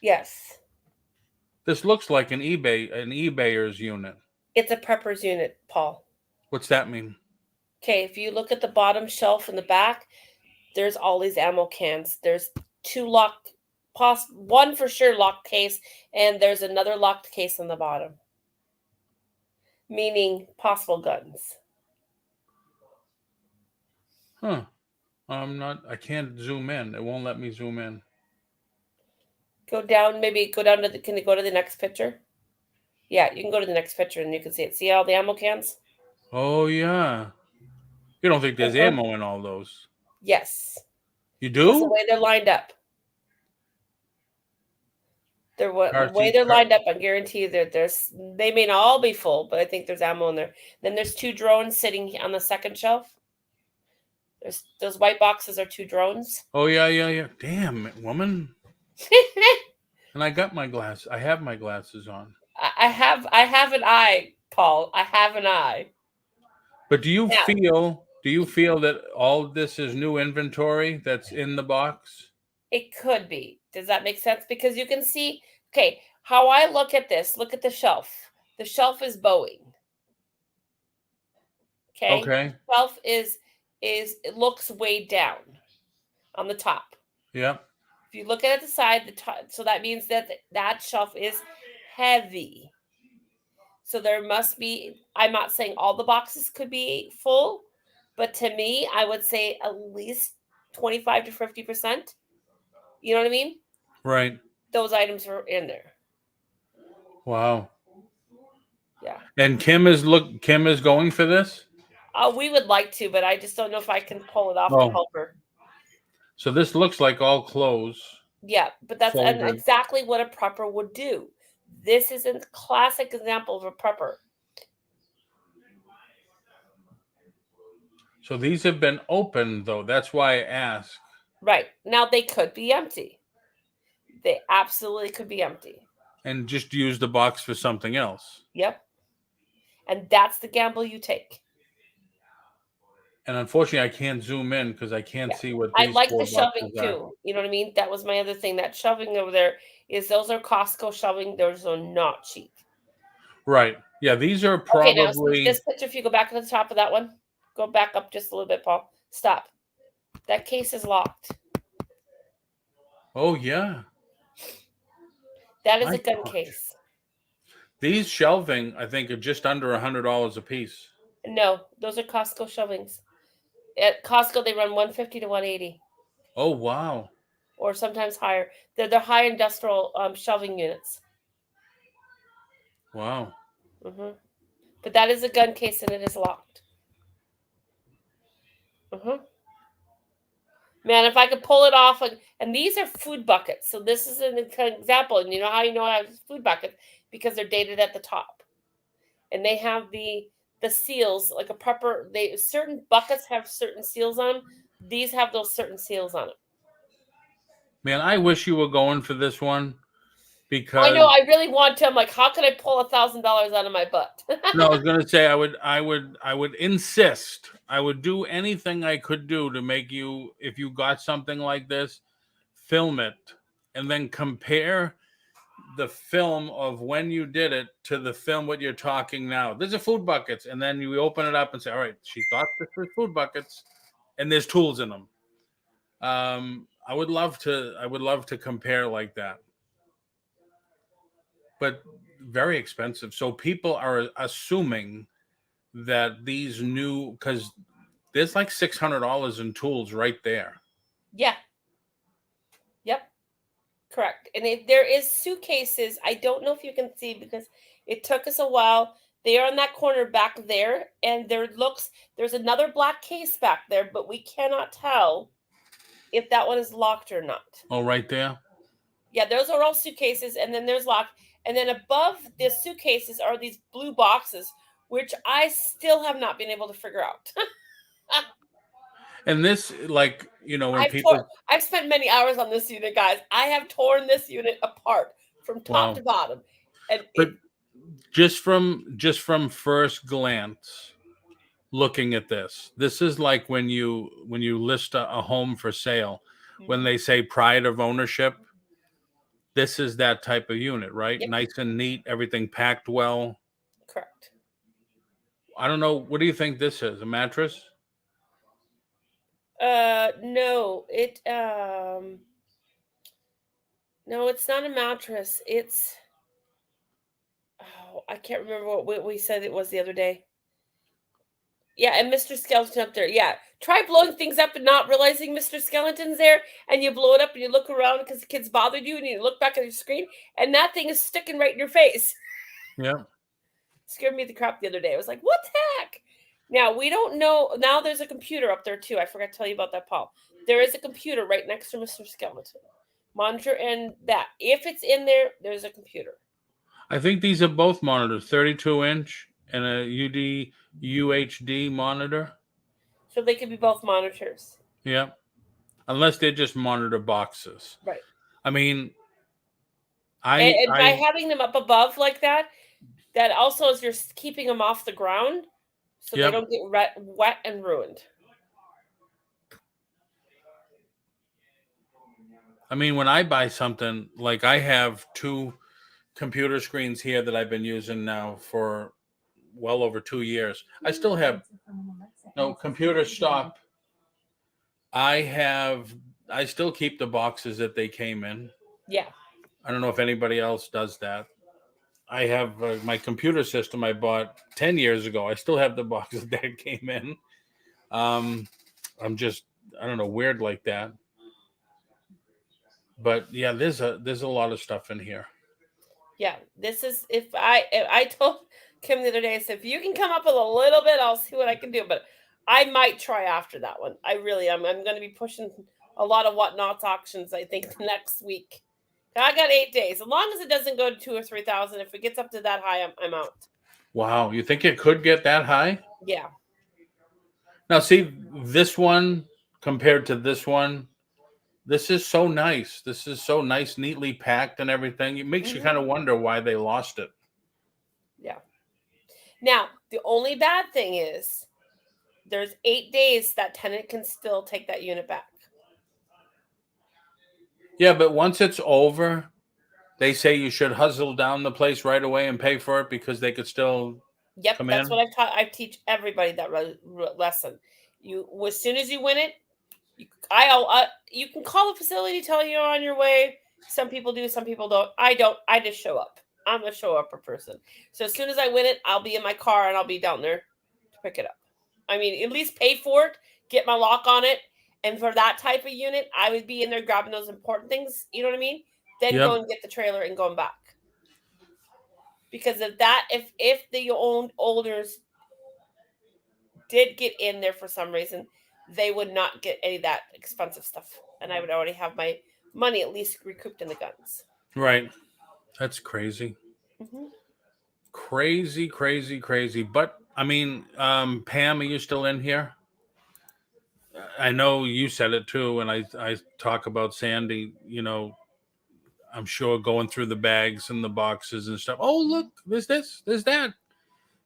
Yes. This looks like an eBayer's unit. It's a prepper's unit, Paul. What's that mean? Okay, if you look at the bottom shelf in the back, there's all these ammo cans. There's 2 locked, one for sure locked case, and there's another locked case on the bottom. Meaning possible guns. Huh. I can't zoom in. It won't let me zoom in. Can you go to the next picture? Yeah, you can go to the next picture and you can see it. See all the ammo cans? Oh, yeah. You don't think there's ammo in all those? Yes. You do? That's the way they're lined up. The way they're lined up, I guarantee you that they may not all be full, but I think there's ammo in there. Then there's 2 drones sitting on the second shelf. Those white boxes are 2 drones. Oh, yeah. Damn, woman. And I got my glass. I have my glasses on. I have an eye, Paul. I have an eye. But do you feel that all of this is new inventory that's in the box? It could be. Does that make sense? Because you can see, okay, how I look at this. Look at the shelf. The shelf is bowing. Okay. The shelf it looks way down on the top. Yeah. If you look at the side, the top, so that means that that shelf is heavy. So there must be, I'm not saying all the boxes could be full, but to me, I would say at least 25 to 50%. You know what I mean? Right. Those items are in there. Wow. Yeah. And Kim is going for this? We would like to, but I just don't know if I can pull it off to Oh. help her. So this looks like all clothes. Yeah, but that's folded. exactly what a prepper would do. This is a classic example of a prepper. So these have been opened, though. That's why I asked. Right. Now they could be empty. They absolutely could be empty. And just use the box for something else. Yep. And that's the gamble you take. And unfortunately, I can't zoom in because I can't see what I these like 4 the shoving boxes are. too. You know what I mean? That was my other thing. That shoving over there is those are Costco shoving. Those are not cheap. Right. Yeah, these are probably. Okay, now see this picture. If you go back to the top of that one, go back up just a little bit, Paul. Stop. That case is locked. Oh yeah. That is a gun case. These shelving, I think, are just under $100 a piece. No, those are Costco shovings. At Costco, they run $150 to $180. Oh wow. Or sometimes higher. They're high industrial shelving units. Wow. Mm-hmm. But that is a gun case and it is locked. Mm-hmm. Man, if I could pull it off, and these are food buckets. So this is an example. And you know how you know I have food buckets? Because they're dated at the top. And they have the seals, like a prepper. Certain buckets have certain seals on them. These have those certain seals on them. Man, I wish you were going for this one because I know I really want to. I'm like, how can I pull $1,000 out of my butt? No, I was gonna say I would insist. I would do anything I could do to make you, if you got something like this, film it and then compare the film of when you did it to the film what you're talking now. These are food buckets, and then you open it up and say, all right, she thought this was food buckets, and there's tools in them. I would love to compare like that. But very expensive. So people are assuming that these new, because there's like $600 in tools right there. Yeah. Yep. Correct. And there is suitcases. I don't know if you can see because it took us a while. They are in that corner back there, and there's another black case back there, but we cannot tell if that one is locked or not. Oh, right there. Yeah, those are all suitcases, and then there's locked. And then above the suitcases are these blue boxes, which I still have not been able to figure out. And this, like, you know, when I've spent many hours on this unit, guys. I have torn this unit apart from top to bottom. But just from first glance, looking at this is like when you list a home for sale, when they say pride of ownership. This is that type of unit, right? Yep. Nice and neat, everything packed well. Correct. I don't know. What do you think this is? A mattress? No. No, it's not a mattress. It's I can't remember what we said it was the other day. Yeah, and Mr. Skeleton up there. Yeah. Try blowing things up and not realizing Mr. Skeleton's there, and you blow it up and you look around because the kids bothered you, and you look back at your screen, and that thing is sticking right in your face. Yeah. Scared me the crap the other day. I was like, what the heck? Now, we don't know. Now there's a computer up there, too. I forgot to tell you about that, Paul. There is a computer right next to Mr. Skeleton. Monitor and that. If it's in there, there's a computer. I think these are both monitors, 32-inch and a UHD monitor. So they could be both monitors. Yeah. Unless they're just monitor boxes. Right. I mean, by having them up above like that also is you're keeping them off the ground so they don't get wet and ruined. I mean, when I buy something, like I have 2 computer screens here that I've been using now for well over 2 years. I still have no computer stop. I I still keep the boxes that they came in. Yeah. I don't know if anybody else does that. I have my computer system I bought 10 years ago. I still have the boxes that came in. I'm just, I don't know, weird like that. But yeah, there's a lot of stuff in here. Yeah. This is if I told Kim the other day, I said, if you can come up with a little bit, I'll see what I can do. But I might try after that one. I really am. I'm going to be pushing a lot of whatnots auctions, I think, next week. I got 8 days. As long as it doesn't go to 2,000 or 3,000, if it gets up to that high, I'm out. Wow, you think it could get that high? Yeah. Now, see, this one compared to this one, this is so nice. This is so nice, neatly packed and everything. It makes you kind of wonder why they lost it. Yeah. Now, the only bad thing is there's 8 days that tenant can still take that unit back. Yeah, but once it's over, they say you should hustle down the place right away and pay for it because they could still Yep, come that's in. what I've taught. I teach everybody that lesson. You, as soon as you win it, you can call the facility, tell you're on your way. Some people do, some people don't. I don't. I just show up. I'm a show upper person. So as soon as I win it, I'll be in my car and I'll be down there to pick it up. I mean, at least pay for it, get my lock on it, and for that type of unit, I would be in there grabbing those important things. You know what I mean? Then Yep. go and get the trailer and going back. Because of that, if the owners did get in there for some reason, they would not get any of that expensive stuff, and I would already have my money at least recouped in the guns. Right. That's crazy. Mm-hmm. Crazy, crazy, crazy. But I mean, Pam, are you still in here? I know you said it too, and I talk about Sandy. You know, I'm sure going through the bags and the boxes and stuff. Oh, look, there's this, there's that.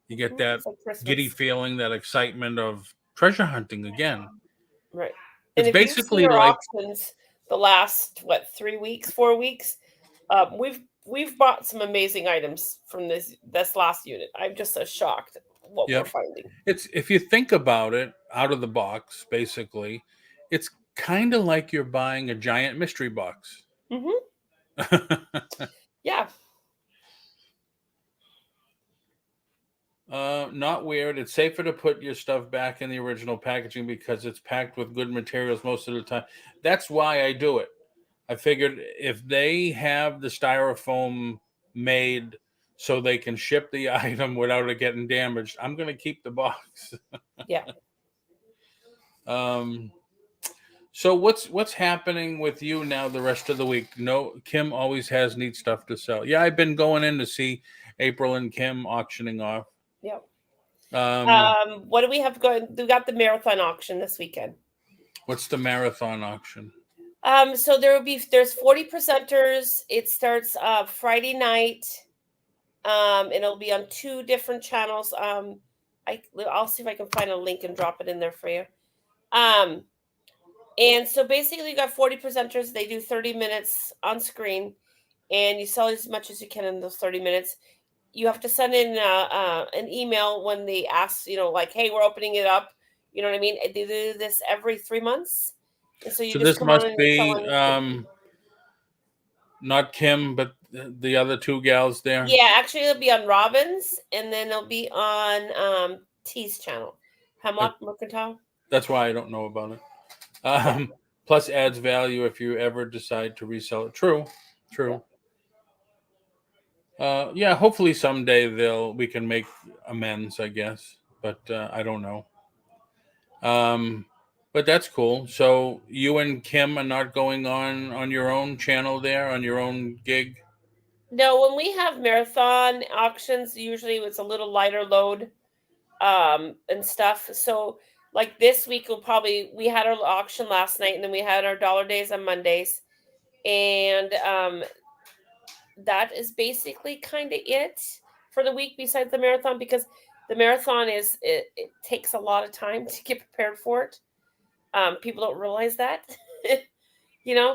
You get that It's like Christmas. giddy feeling, that excitement of treasure hunting again. Right. It's And if basically you've seen our like auctions the last 4 weeks, we've bought some amazing items from this last unit. I'm just so shocked at what we're finding. It's, if you think about it, out of the box, basically, it's kind of like you're buying a giant mystery box. Mm-hmm. Yeah. Not weird. It's safer to put your stuff back in the original packaging because it's packed with good materials most of the time. That's why I do it. I figured if they have the styrofoam made so they can ship the item without it getting damaged, I'm going to keep the box. Yeah. So what's happening with you now the rest of the week? No, Kim always has neat stuff to sell. Yeah, I've been going in to see April and Kim auctioning off. Yep. What do we have going? We got the marathon auction this weekend. What's the marathon auction? So there's 40 presenters. It starts Friday night. And it'll be on 2 different channels. I'll see if I can find a link and drop it in there for you. And so basically you got 40 presenters. They do 30 minutes on screen, and you sell as much as you can in those 30 minutes. You have to send in an email when they ask, like, hey, we're opening it up. You know what I mean? They do this every 3 months. And so just this come must on and be not Kim, but the other 2 gals there. Yeah, actually it'll be on Robin's, and then it'll be on T's channel, Hemlock Mercantile. That's why I don't know about it. Plus adds value if you ever decide to resell it. True. Yeah, hopefully someday we can make amends, I guess, but I don't know. But that's cool. So you and Kim are not going on your own channel there, on your own gig? No, when we have marathon auctions, usually it's a little lighter load and stuff. So like this week, we had our auction last night, and then we had our dollar days on Mondays. And that is basically kind of it for the week besides the marathon, because the marathon it takes a lot of time to get prepared for it. People don't realize that,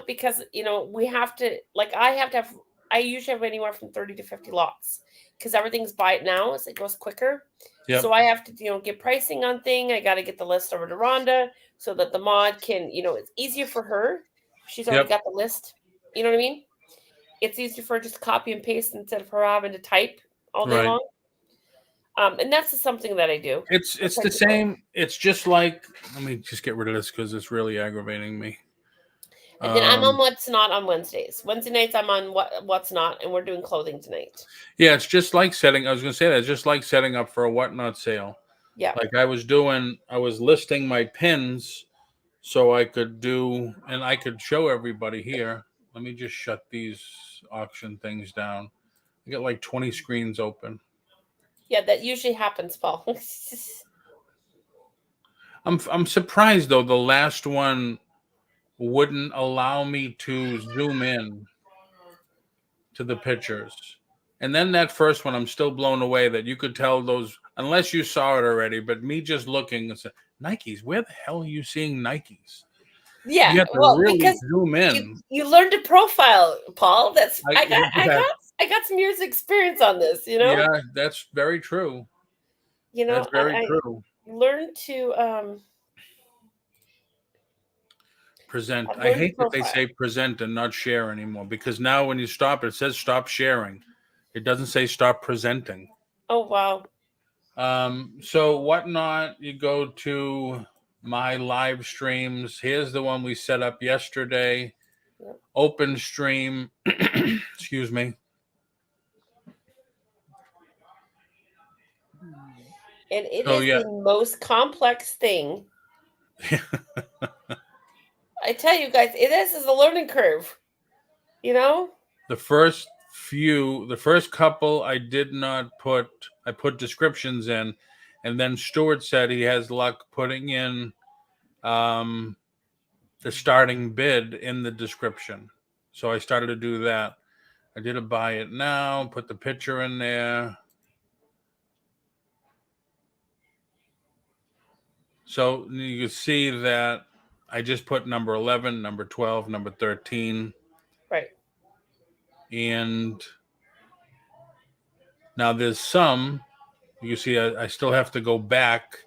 because, we have to, like, I usually have anywhere from 30 to 50 lots because everything's buy it now as it goes quicker. Yep. So I have to, get pricing on thing. I got to get the list over to Rhonda so that the mod can, it's easier for her She's already Yep. got the list. You know what I mean? It's easier for her just to copy and paste instead of her having to type all day Right. long. And that's just something that I do. It's the same. It's just like, let me just get rid of this because it's really aggravating me. And then I'm on What's Not on Wednesdays. Wednesday nights I'm on What's Not, and we're doing clothing tonight. Yeah, it's just like setting. I was going to say that. It's just like setting up for a whatnot sale. Yeah. Like I was listing my pins so I could do, and I could show everybody here. Let me just shut these auction things down. I got like 20 screens open. Yeah, that usually happens, Paul. I'm surprised though. The last one wouldn't allow me to zoom in to the pictures. And then that first one, I'm still blown away that you could tell those, unless you saw it already, but me just looking and said, Nikes, where the hell are you seeing Nikes? Yeah, You have to well, really because zoom in. you learned to profile, Paul. I Yeah. got some years of experience on this, you know? Yeah, that's very true. You know, That's very I true. learned to Present. I've I learned to hate that they profile. say present and not share anymore, because now when you stop, it says stop sharing. It doesn't say stop presenting. Oh wow. So whatnot, you go to my live streams. Here's the one we set up yesterday. Yep. Open stream. Excuse me. And it is the most complex thing. I tell you guys, it is a learning curve. You know? The first couple I did not put, I put descriptions in, and then Stuart said he has luck putting in the starting bid in the description. So I started to do that. I did a buy it now, put the picture in there. So you can see that I just put number 11, number 12, number 13. Right. And now there's some, you see, I still have to go back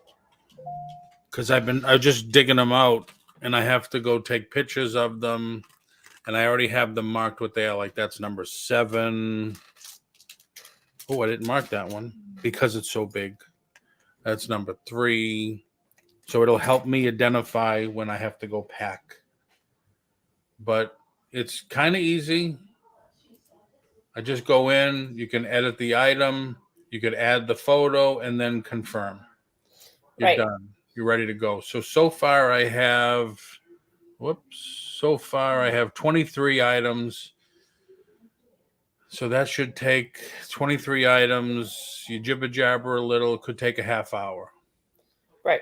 because I'm just digging them out, and I have to go take pictures of them. And I already have them marked what they are. Like that's number 7. Oh, I didn't mark that one because it's so big. That's number 3. So it'll help me identify when I have to go pack. But it's kind of easy. I just go in, you can edit the item, you could add the photo, and then confirm. You're done. You're ready to go. So far I have 23 items. So that should take 23 items. You jibber jabber a little, it could take a half hour. Right.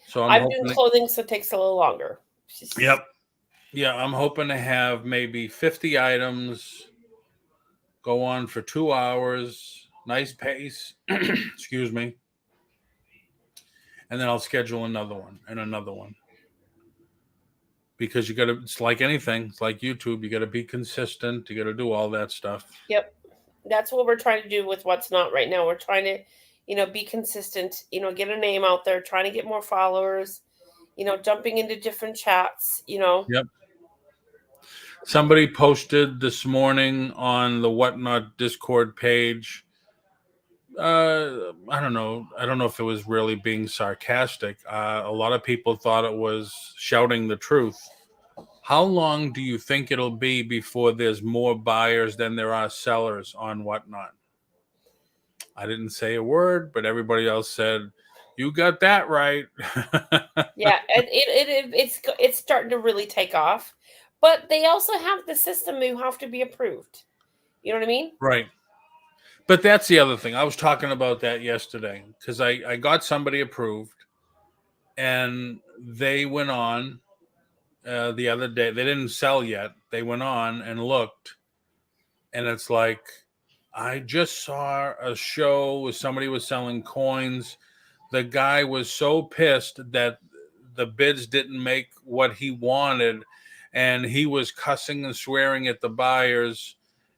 So I'm doing clothing, so it takes a little longer. Yep. Yeah, I'm hoping to have maybe 50 items, go on for 2 hours, nice pace. Excuse me. And then I'll schedule another one and another one. Because it's like anything, it's like YouTube, you got to be consistent, you got to do all that stuff. Yep. That's what we're trying to do with What's Not right now. We're trying to, be consistent, get a name out there, trying to get more followers, jumping into different chats, Yep. Somebody posted this morning on the Whatnot Discord page. I don't know if it was really being sarcastic. A lot of people thought it was shouting the truth. How long do you think it'll be before there's more buyers than there are sellers on Whatnot? I didn't say a word, but everybody else said, "You got that right." Yeah, it's starting to really take off, but they also have the system you have to be approved. You know what I mean? Right. But that's the other thing. I was talking about that yesterday because I got somebody approved, and they went on the other day. They didn't sell yet. They went on and looked, and it's like, I just saw a show where somebody was selling coins. The guy was so pissed that the bids didn't make what he wanted, and he was cussing and swearing at the buyers.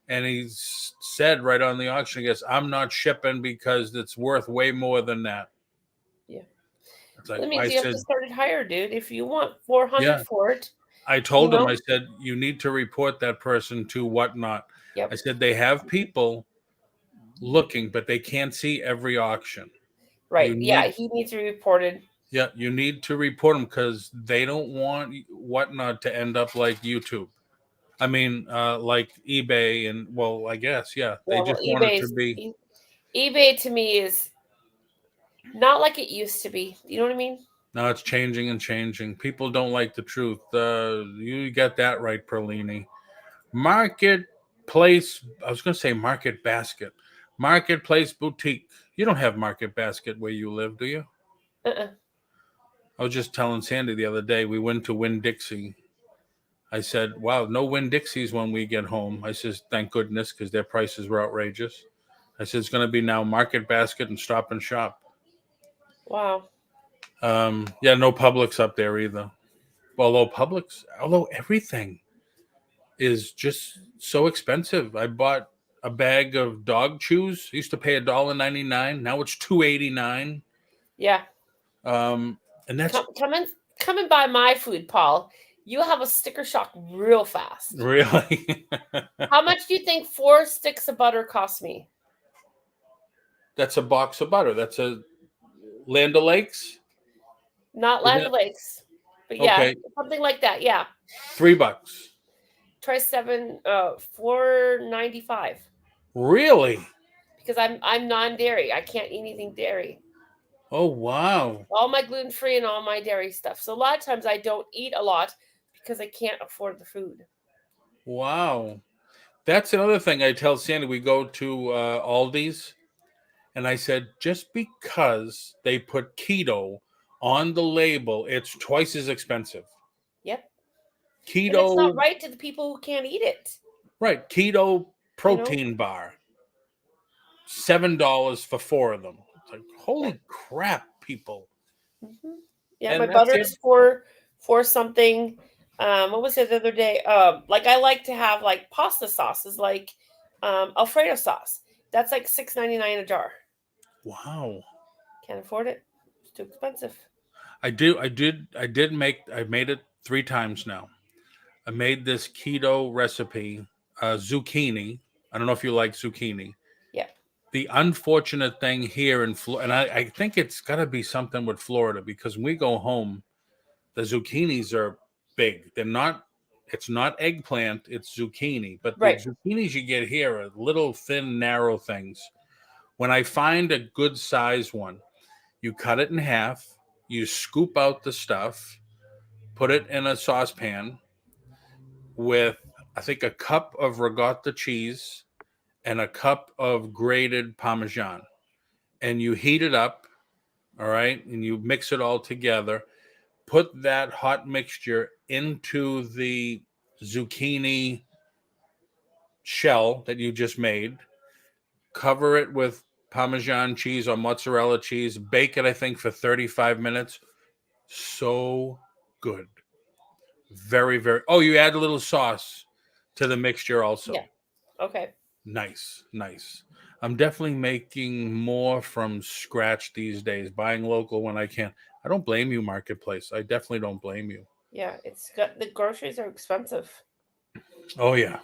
And he said right on the auction, I guess, I'm not shipping because it's worth way more than that. Yeah. It's like, That means you have to start it higher, dude. If you want 400 for it, I told him, I said, you need to report that person to whatnot. Yep. I said, they have people looking, but they can't see every auction. Right. Yeah, he needs to be reported. Yeah, you need to report them because they don't want whatnot to end up like YouTube. I mean, like eBay and, well, I guess, yeah. They just want it to be. eBay to me is not like it used to be. You know what I mean? No, it's changing and changing. People don't like the truth. You got that right, Perlini. Marketplace, I was going to say Market Basket. Marketplace Boutique. You don't have Market Basket where you live, do you? Uh-uh. I was just telling Sandy the other day, we went to Winn-Dixie. I said, wow, no Winn-Dixies when we get home. I says, thank goodness, because their prices were outrageous. I said, it's going to be now Market Basket and Stop and Shop. Wow. Yeah, no Publix up there either. Although everything is just so expensive. I bought a bag of dog chews. I used to pay $1.99. Now it's $2.89. Yeah. And that's come and buy my food, Paul. You'll have a sticker shock real fast. Really? How much do you think 4 sticks of butter cost me? That's a box of butter. That's a Land O'Lakes? Not Land O'Lakes. But yeah, okay. Something like that. Yeah. $3. Try $4.95. Really? Because I'm non-dairy. I can't eat anything dairy. Oh, wow. All my gluten-free and all my dairy stuff. So a lot of times I don't eat a lot because I can't afford the food. Wow. That's another thing I tell Sandy. We go to Aldi's, and I said, just because they put keto on the label, it's twice as expensive. Yep. Keto. And it's not right to the people who can't eat it. Right. Keto protein bar. $7 for 4 of them. It's like, holy crap, people. Mm-hmm. Yeah, and my butter is for something. What was it the other day? Like I like to have like pasta sauces, like Alfredo sauce. That's like $6.99 a jar. Wow. Can't afford it. It's too expensive. I made it 3 times now. I made this keto recipe, zucchini. I don't know if you like zucchini. Yeah. The unfortunate thing here in Florida, and I think it's got to be something with Florida, because when we go home, the zucchinis are big. It's not eggplant, it's zucchini. But the zucchinis you get here are little, thin, narrow things. When I find a good size one, you cut it in half, you scoop out the stuff, put it in a saucepan with, I think, a cup of ricotta cheese and a cup of grated Parmesan. And you heat it up, all right? And you mix it all together. Put that hot mixture into the zucchini shell that you just made. Cover it with Parmesan cheese or mozzarella cheese. Bake it, I think, for 35 minutes. So good. Very, very. Oh, you add a little sauce to the mixture also. Yeah. Okay. Nice. I'm definitely making more from scratch these days, buying local when I can. I don't blame you, Marketplace. I definitely don't blame you. Yeah, the groceries are expensive. Oh, yeah.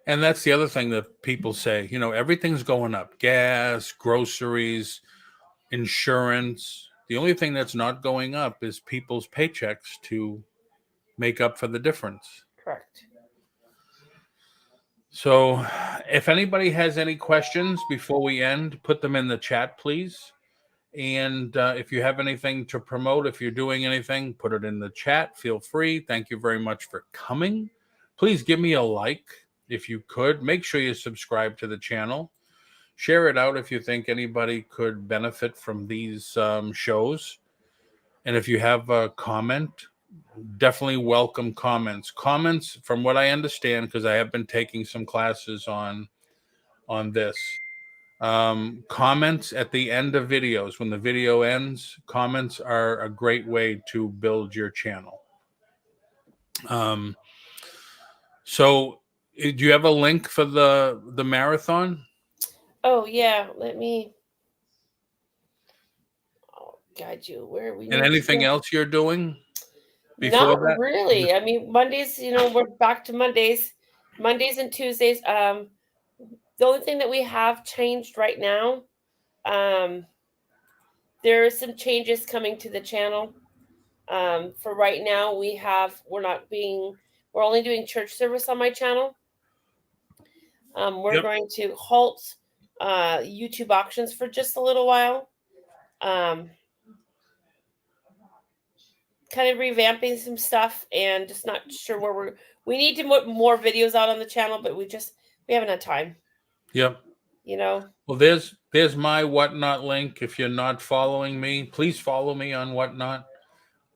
And that's the other thing that people say, everything's going up. Gas, groceries, insurance. The only thing that's not going up is people's paychecks to make up for the difference. Correct. So if anybody has any questions before we end, put them in the chat, please. And if you have anything to promote, if you're doing anything, put it in the chat. Feel free. Thank you very much for coming. Please give me a like if you could. Make sure you subscribe to the channel. Share it out if you think anybody could benefit from these shows. And if you have a comment, definitely welcome comments. Comments, from what I understand, because I have been taking some classes on this. Comments at the end of videos. When the video ends, comments are a great way to build your channel. So do you have a link for the marathon? Oh yeah, let me guide you where we. And anything else you're doing? before Not that? really. I mean, Mondays, we're back to Mondays and Tuesdays. The only thing that we have changed right now, there are some changes coming to the channel. For right now, we're only doing church service on my channel. We're Yep. going to halt YouTube auctions for just a little while. Kind of revamping some stuff and just not sure where we need to put more videos out on the channel, but we haven't had time. Yep. Well, there's my Whatnot link. If you're not following me, please follow me on Whatnot.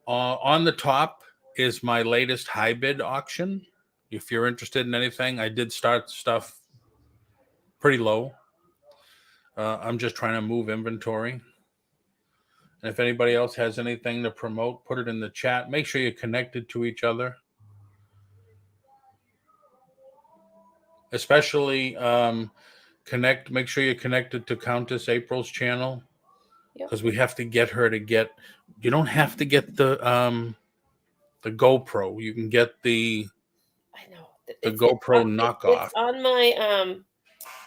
On the top is my latest high bid auction. If you're interested in anything, I did start stuff pretty low. I'm just trying to move inventory. And if anybody else has anything to promote, put it in the chat. Make sure you're connected to each other. Especially make sure you're connected to Countess April's channel. Because we have to get her to you don't have to get the GoPro. You can get the GoPro knockoff. It's on my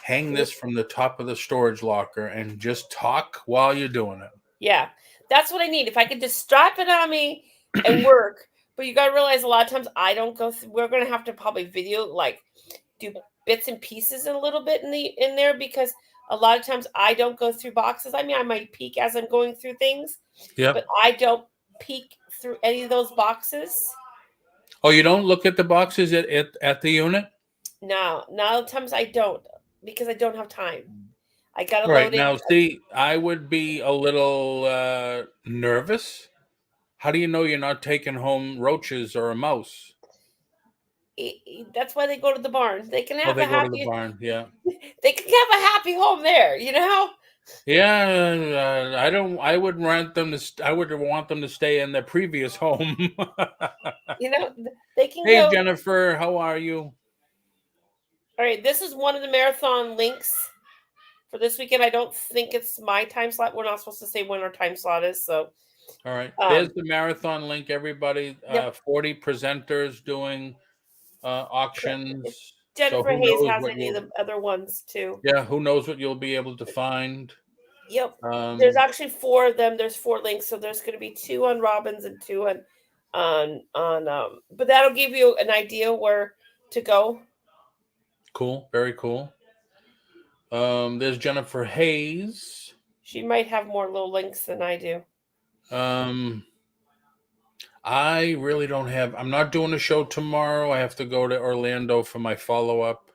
hang this from the top of the storage locker and just talk while you're doing it. Yeah, that's what I need. If I could just strap it on me and work. But you got to realize a lot of times I don't go through. We're going to have to probably do bits and pieces a little bit in there because a lot of times I don't go through boxes. I mean, I might peek as I'm going through things. Yeah. But I don't peek through any of those boxes. Oh, you don't look at the boxes at the unit? No, times I don't because I don't have time. I got to load it. Now, see, I would be a little nervous. How do you know you're not taking home roaches or a mouse? That's why they go to the barn. They can have go to the barn, yeah. They can have a happy home there, Yeah, I would want them to stay in their previous home. They can Hey, Jennifer, how are you? All right, this is one of the marathon links for this weekend. I don't think it's my time slot. We're not supposed to say when our time slot is, so. All right, there's the marathon link, everybody. Yep. 40 presenters doing auctions. Jennifer Hayes has any of the other ones too. Yeah, who knows what you'll be able to find. Yep. There's actually 4 of them. There's 4 links, so there's going to be 2 on Robbins and 2 on but that'll give you an idea where to go. Cool, very cool. There's Jennifer Hayes. She might have more little links than I do. I really don't have. I'm not doing a show tomorrow. I have to go to Orlando for my follow-up.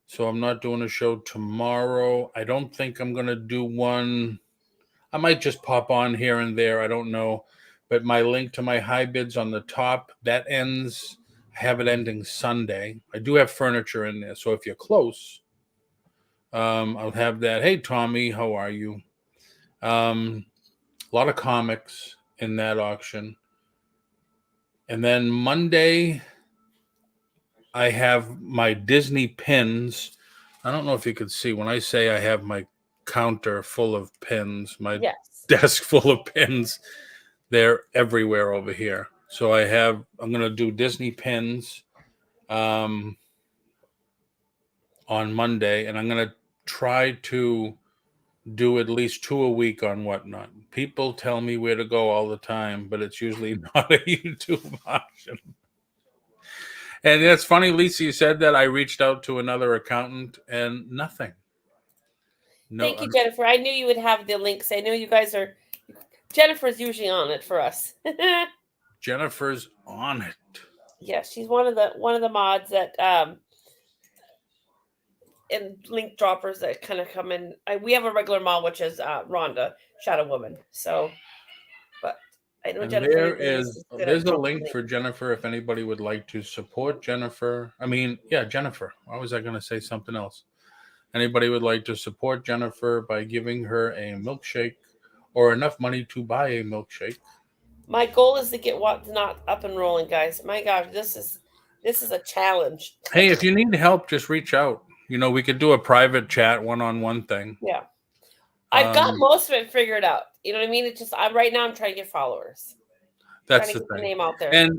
So I'm not doing a show tomorrow. I don't think I'm going to do one. I might just pop on here and there. I don't know. But my link to my high bids on the top, that ends. I have it ending Sunday. I do have furniture in there. So if you're close, I'll have that. Hey, Tommy, how are you? A lot of comics in that auction. And then Monday, I have my Disney pins. I don't know if you could see when I say I have my counter full of pins, my desk full of pins. They're everywhere over here. So I'm going to do Disney pins on Monday, and I'm going to try to do at least 2 a week on Whatnot. People tell me where to go all the time, but it's usually not a YouTube option. And it's funny, Lisa, you said that. I reached out to another accountant and nothing. Thank you, Jennifer. I knew you would have the links. I know you guys are. Jennifer's usually on it for us. Jennifer's on it. Yeah, she's one of the mods that and link droppers that kind of come in. We have a regular mod, which is Rhonda, Shadow Woman. So, but I know Jennifer. There's a link for Jennifer if anybody would like to support Jennifer. Jennifer. Why was I going to say something else? Anybody would like to support Jennifer by giving her a milkshake or enough money to buy a milkshake. My goal is to get Whatnot up and rolling, guys. My God, this is a challenge. Hey, if you need help, just reach out. We could do a private chat, one-on-one thing. Yeah. I've got most of it figured out. You know what I mean? It's just right now I'm trying to get followers. That's trying to the get the thing. name out there. And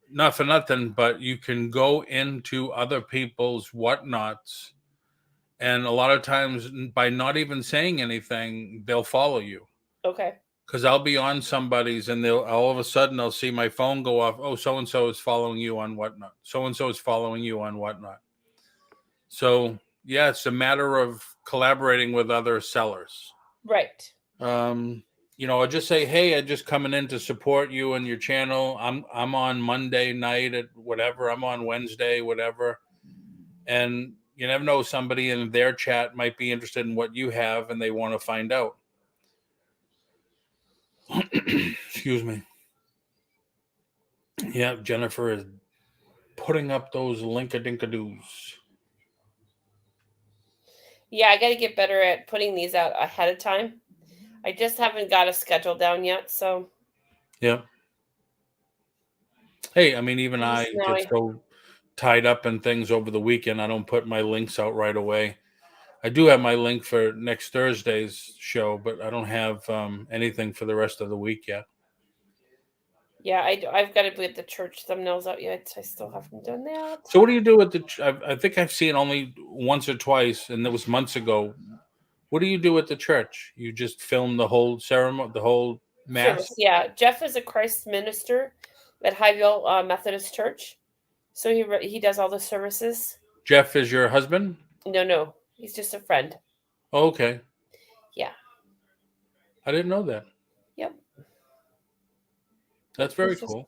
not for nothing, but you can go into other people's whatnots, and a lot of times by not even saying anything, they'll follow you. Okay. Because I'll be on somebody's, and they'll all of a sudden they'll see my phone go off. Oh, so and so is following you on whatnot. So and so is following you on whatnot. So yeah, it's a matter of collaborating with other sellers. Right. I'll just say, hey, I'm just coming in to support you and your channel. I'm on Monday night at whatever. I'm on Wednesday, whatever. And you never know, somebody in their chat might be interested in what you have and they want to find out. Excuse me. Yeah, Jennifer is putting up those link-a-dink-a-doos. Yeah, I got to get better at putting these out ahead of time. I just haven't got a schedule down yet, so. Yeah. Hey, I mean, even I get so tied up in things over the weekend, I don't put my links out right away. I do have my link for next Thursday's show, but I don't have anything for the rest of the week yet. Yeah, I've got to get the church thumbnails out yet. I still haven't done that. So what do you do with I think I've seen only once or twice, and that was months ago. What do you do at the church? You just film the whole ceremony, the whole mass? Service, yeah. Jeff is a Christ minister at Highville Methodist Church. So he does all the services. Jeff is your husband? No. He's just a friend. Oh, okay. Yeah. I didn't know that. Yep. That's very cool.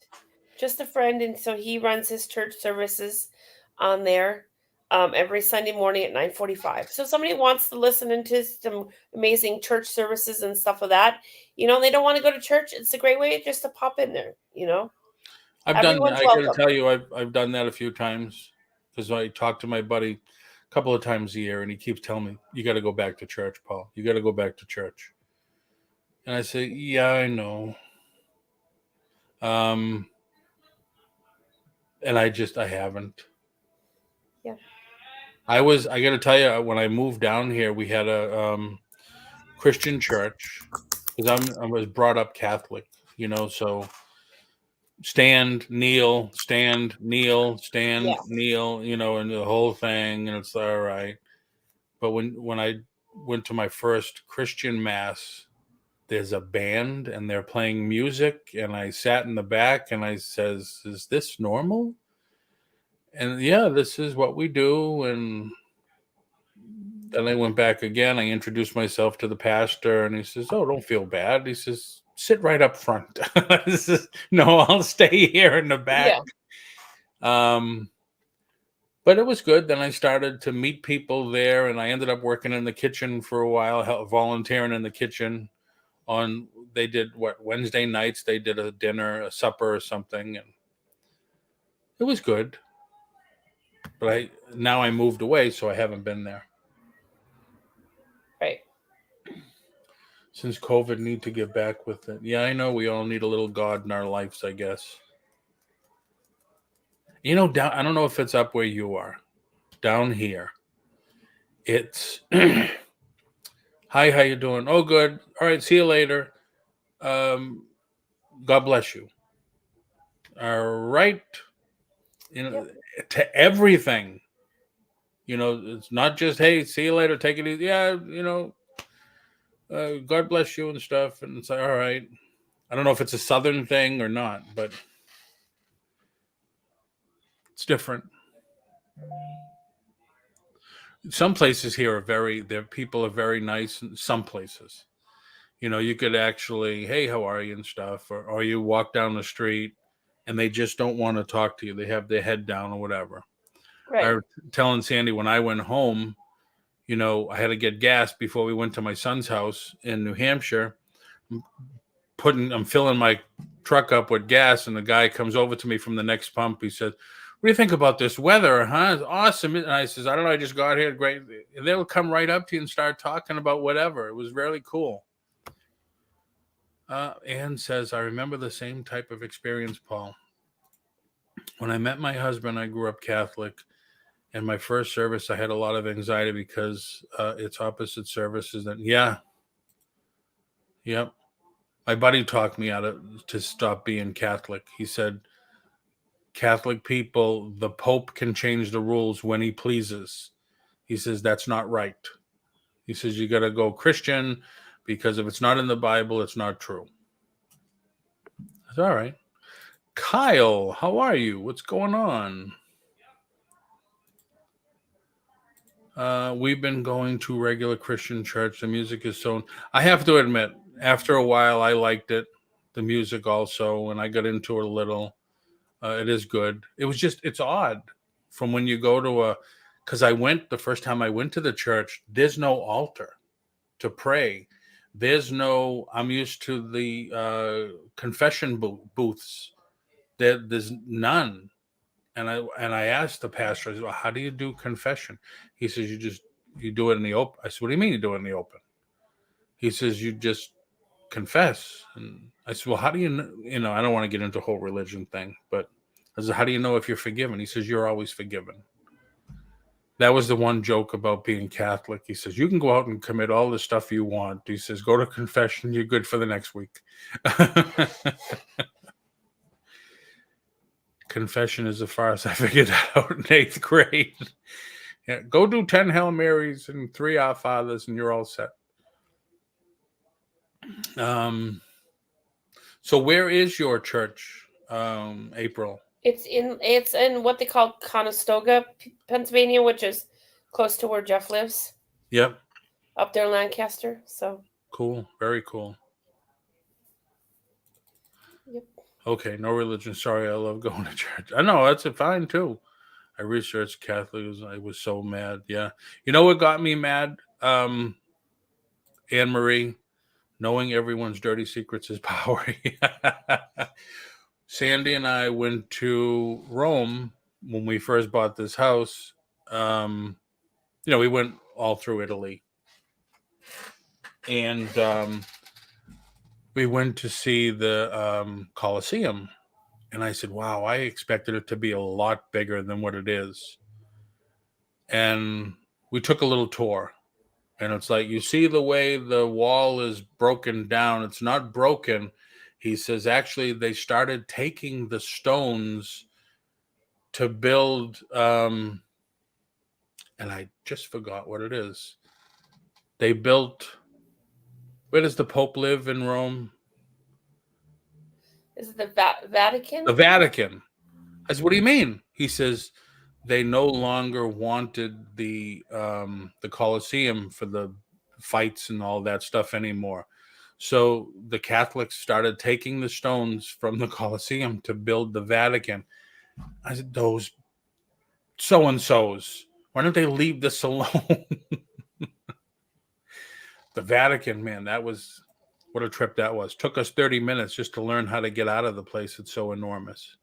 Just a friend, and so he runs his church services on there every Sunday morning at 9:45. So if somebody wants to listen into some amazing church services and stuff of that, they don't want to go to church, it's a great way just to pop in there, I've done that. I got to tell you, I've done that a few times because I talk to my buddy a couple of times a year, and he keeps telling me, you got to go back to church, Paul. You got to go back to church. And I say, yeah, I know. And I haven't. Yeah. I got to tell you, when I moved down here, we had a Christian church because I was brought up Catholic, so stand, kneel, kneel, and the whole thing, and it's all right. But when I went to my first Christian mass, there's a band and they're playing music, and I sat in the back and I says, is this normal? And yeah, this is what we do. And then I went back again. I introduced myself to the pastor, and he says, oh, don't feel bad. He says, sit right up front. I says, no, I'll stay here in the back. Yeah. But it was good. Then I started to meet people there, and I ended up working in the kitchen for a while, volunteering in the kitchen. They did Wednesday nights, they did a dinner, a supper or something, and it was good. But now I moved away, so I haven't been there. Right. Since COVID, need to get back with it. Yeah, I know we all need a little God in our lives, I guess. Down, I don't know if it's up where you are. Down here, it's hi, how you doing? Oh, good. All right, see you later. God bless you. All right. To everything. It's not just, hey, see you later, take it easy. Yeah, God bless you and stuff. And it's like, all right. I don't know if it's a Southern thing or not, but it's different. Some places here their people are very nice. In some places, you could actually, hey, how are you and stuff, or you walk down the street and they just don't want to talk to you. They have their head down or whatever. Right. I was telling Sandy when I went home, I had to get gas before we went to my son's house in New Hampshire. I'm filling my truck up with gas, and the guy comes over to me from the next pump. He says, what do you think about this weather, huh? It's awesome. And I says, I don't know, I just got here. Great. And they'll come right up to you and start talking about whatever. It was really cool. Anne says, I remember the same type of experience, Paul. When I met my husband, I grew up Catholic. And my first service, I had a lot of anxiety because it's opposite services. And yeah. Yep. My buddy talked me to stop being Catholic. He said, Catholic people, the Pope can change the rules when he pleases. He says, that's not right. He says, you got to go Christian because if it's not in the Bible, it's not true. I said, all right. Kyle, how are you? What's going on? We've been going to regular Christian church. The music is so... I have to admit, after a while, I liked it. The music also, and I got into it a little. It is good. It was just, it's odd from when you go to because the first time I went to the church, there's no altar to pray. I'm used to the confession booths. There's none. And I asked the pastor, I said, well, how do you do confession? He says, you do it in the open. I said, what do you mean you do it in the open? He says, you just confess. And I said, well, how do you know, I don't want to get into the whole religion thing, but I said, how do you know if you're forgiven? He says, you're always forgiven. That was the one joke about being Catholic. He says, you can go out and commit all the stuff you want. He says, go to confession. You're good for the next week. Confession is as far as I figured that out in 8th grade. Yeah, go do 10 Hail Marys and 3 Our Fathers and you're all set. So where is your church, April? It's in what they call Conestoga, Pennsylvania, which is close to where Jeff lives. Yep. Up there in Lancaster. So cool. Very cool. Yep. Okay, no religion. Sorry, I love going to church. I know, that's fine too. I researched Catholics. I was so mad. Yeah. You know what got me mad? Anne Marie, knowing everyone's dirty secrets is power. Sandy and I went to Rome when we first bought this house. We went all through Italy. And we went to see the Colosseum. And I said, wow, I expected it to be a lot bigger than what it is. And we took a little tour. And it's like, you see the way the wall is broken down. It's not broken. He says, actually, they started taking the stones to build, and I just forgot what it is. They built, where does the Pope live in Rome? Is it the Vatican? The Vatican. I said, what do you mean? He says, they no longer wanted the Colosseum for the fights and all that stuff anymore. So the Catholics started taking the stones from the Colosseum to build the Vatican. I said, those so-and-sos, why don't they leave this alone? The Vatican, man, that was, what a trip that was. Took us 30 minutes just to learn how to get out of the place. It's so enormous.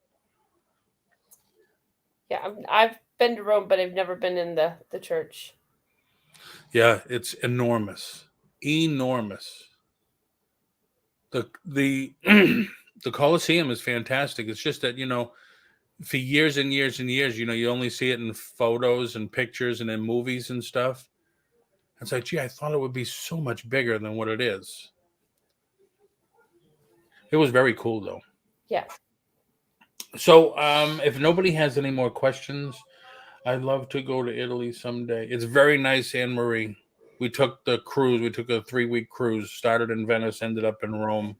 Yeah, I've been to Rome, but I've never been in the church. Yeah, it's enormous. Enormous. The the Colosseum is fantastic. It's just that, for years and years and years, you only see it in photos and pictures and in movies and stuff. It's like, gee, I thought it would be so much bigger than what it is. It was very cool, though. Yeah. So if nobody has any more questions, I'd love to go to Italy someday. It's very nice, Anne Marie. We took the cruise. We took a 3-week cruise. Started in Venice, ended up in Rome.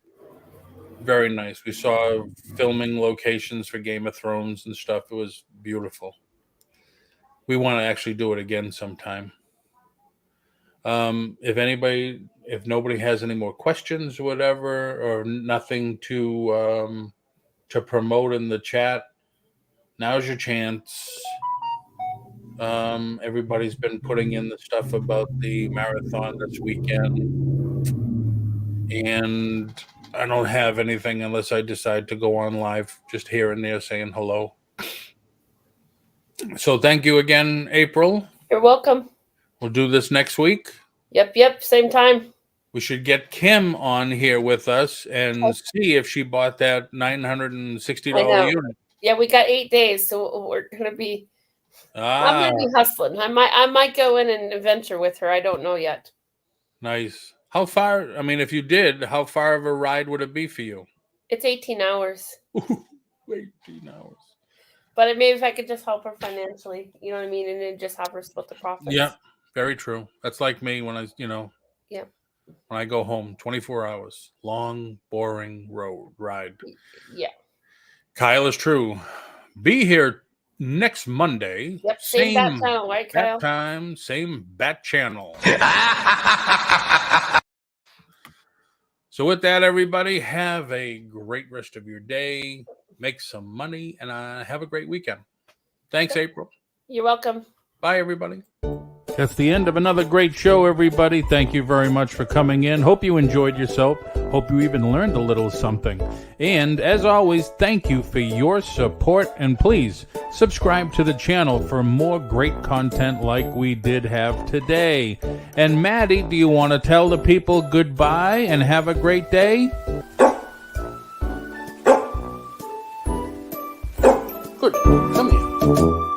Very nice. We saw filming locations for Game of Thrones and stuff. It was beautiful. We want to actually do it again sometime. If nobody has any more questions or whatever, or nothing to promote in the chat, now's your chance. Everybody's been putting in the stuff about the marathon this weekend, and I don't have anything unless I decide to go on live just here and there saying hello. So thank you again, April. You're welcome. We'll do this next week. Yep, same time. We should get Kim on here with us and see if she bought that $960 unit. Yeah, we got 8 days, so we're gonna be. I'm gonna be hustling. I might go in and venture with her. I don't know yet. Nice. How far? I mean, if you did, how far of a ride would it be for you? It's 18 hours. 18 hours. But maybe if I could just help her financially, you know what I mean? And then just have her split the profits. Yeah, very true. That's like me when Yeah. when I go home, 24 hours, long, boring road ride. Yeah. Kyle is true. Be here next Monday. Yep. Same bat channel, right, Kyle? Bat time, same bat channel. So with that, everybody, have a great rest of your day. Make some money, and have a great weekend. Thanks, April. You're welcome. Bye, everybody. That's the end of another great show, everybody. Thank you very much for coming in. Hope you enjoyed yourself. Hope you even learned a little something. And as always, thank you for your support. And please subscribe to the channel for more great content like we did have today. And Maddie, do you want to tell the people goodbye and have a great day? Good. Come here.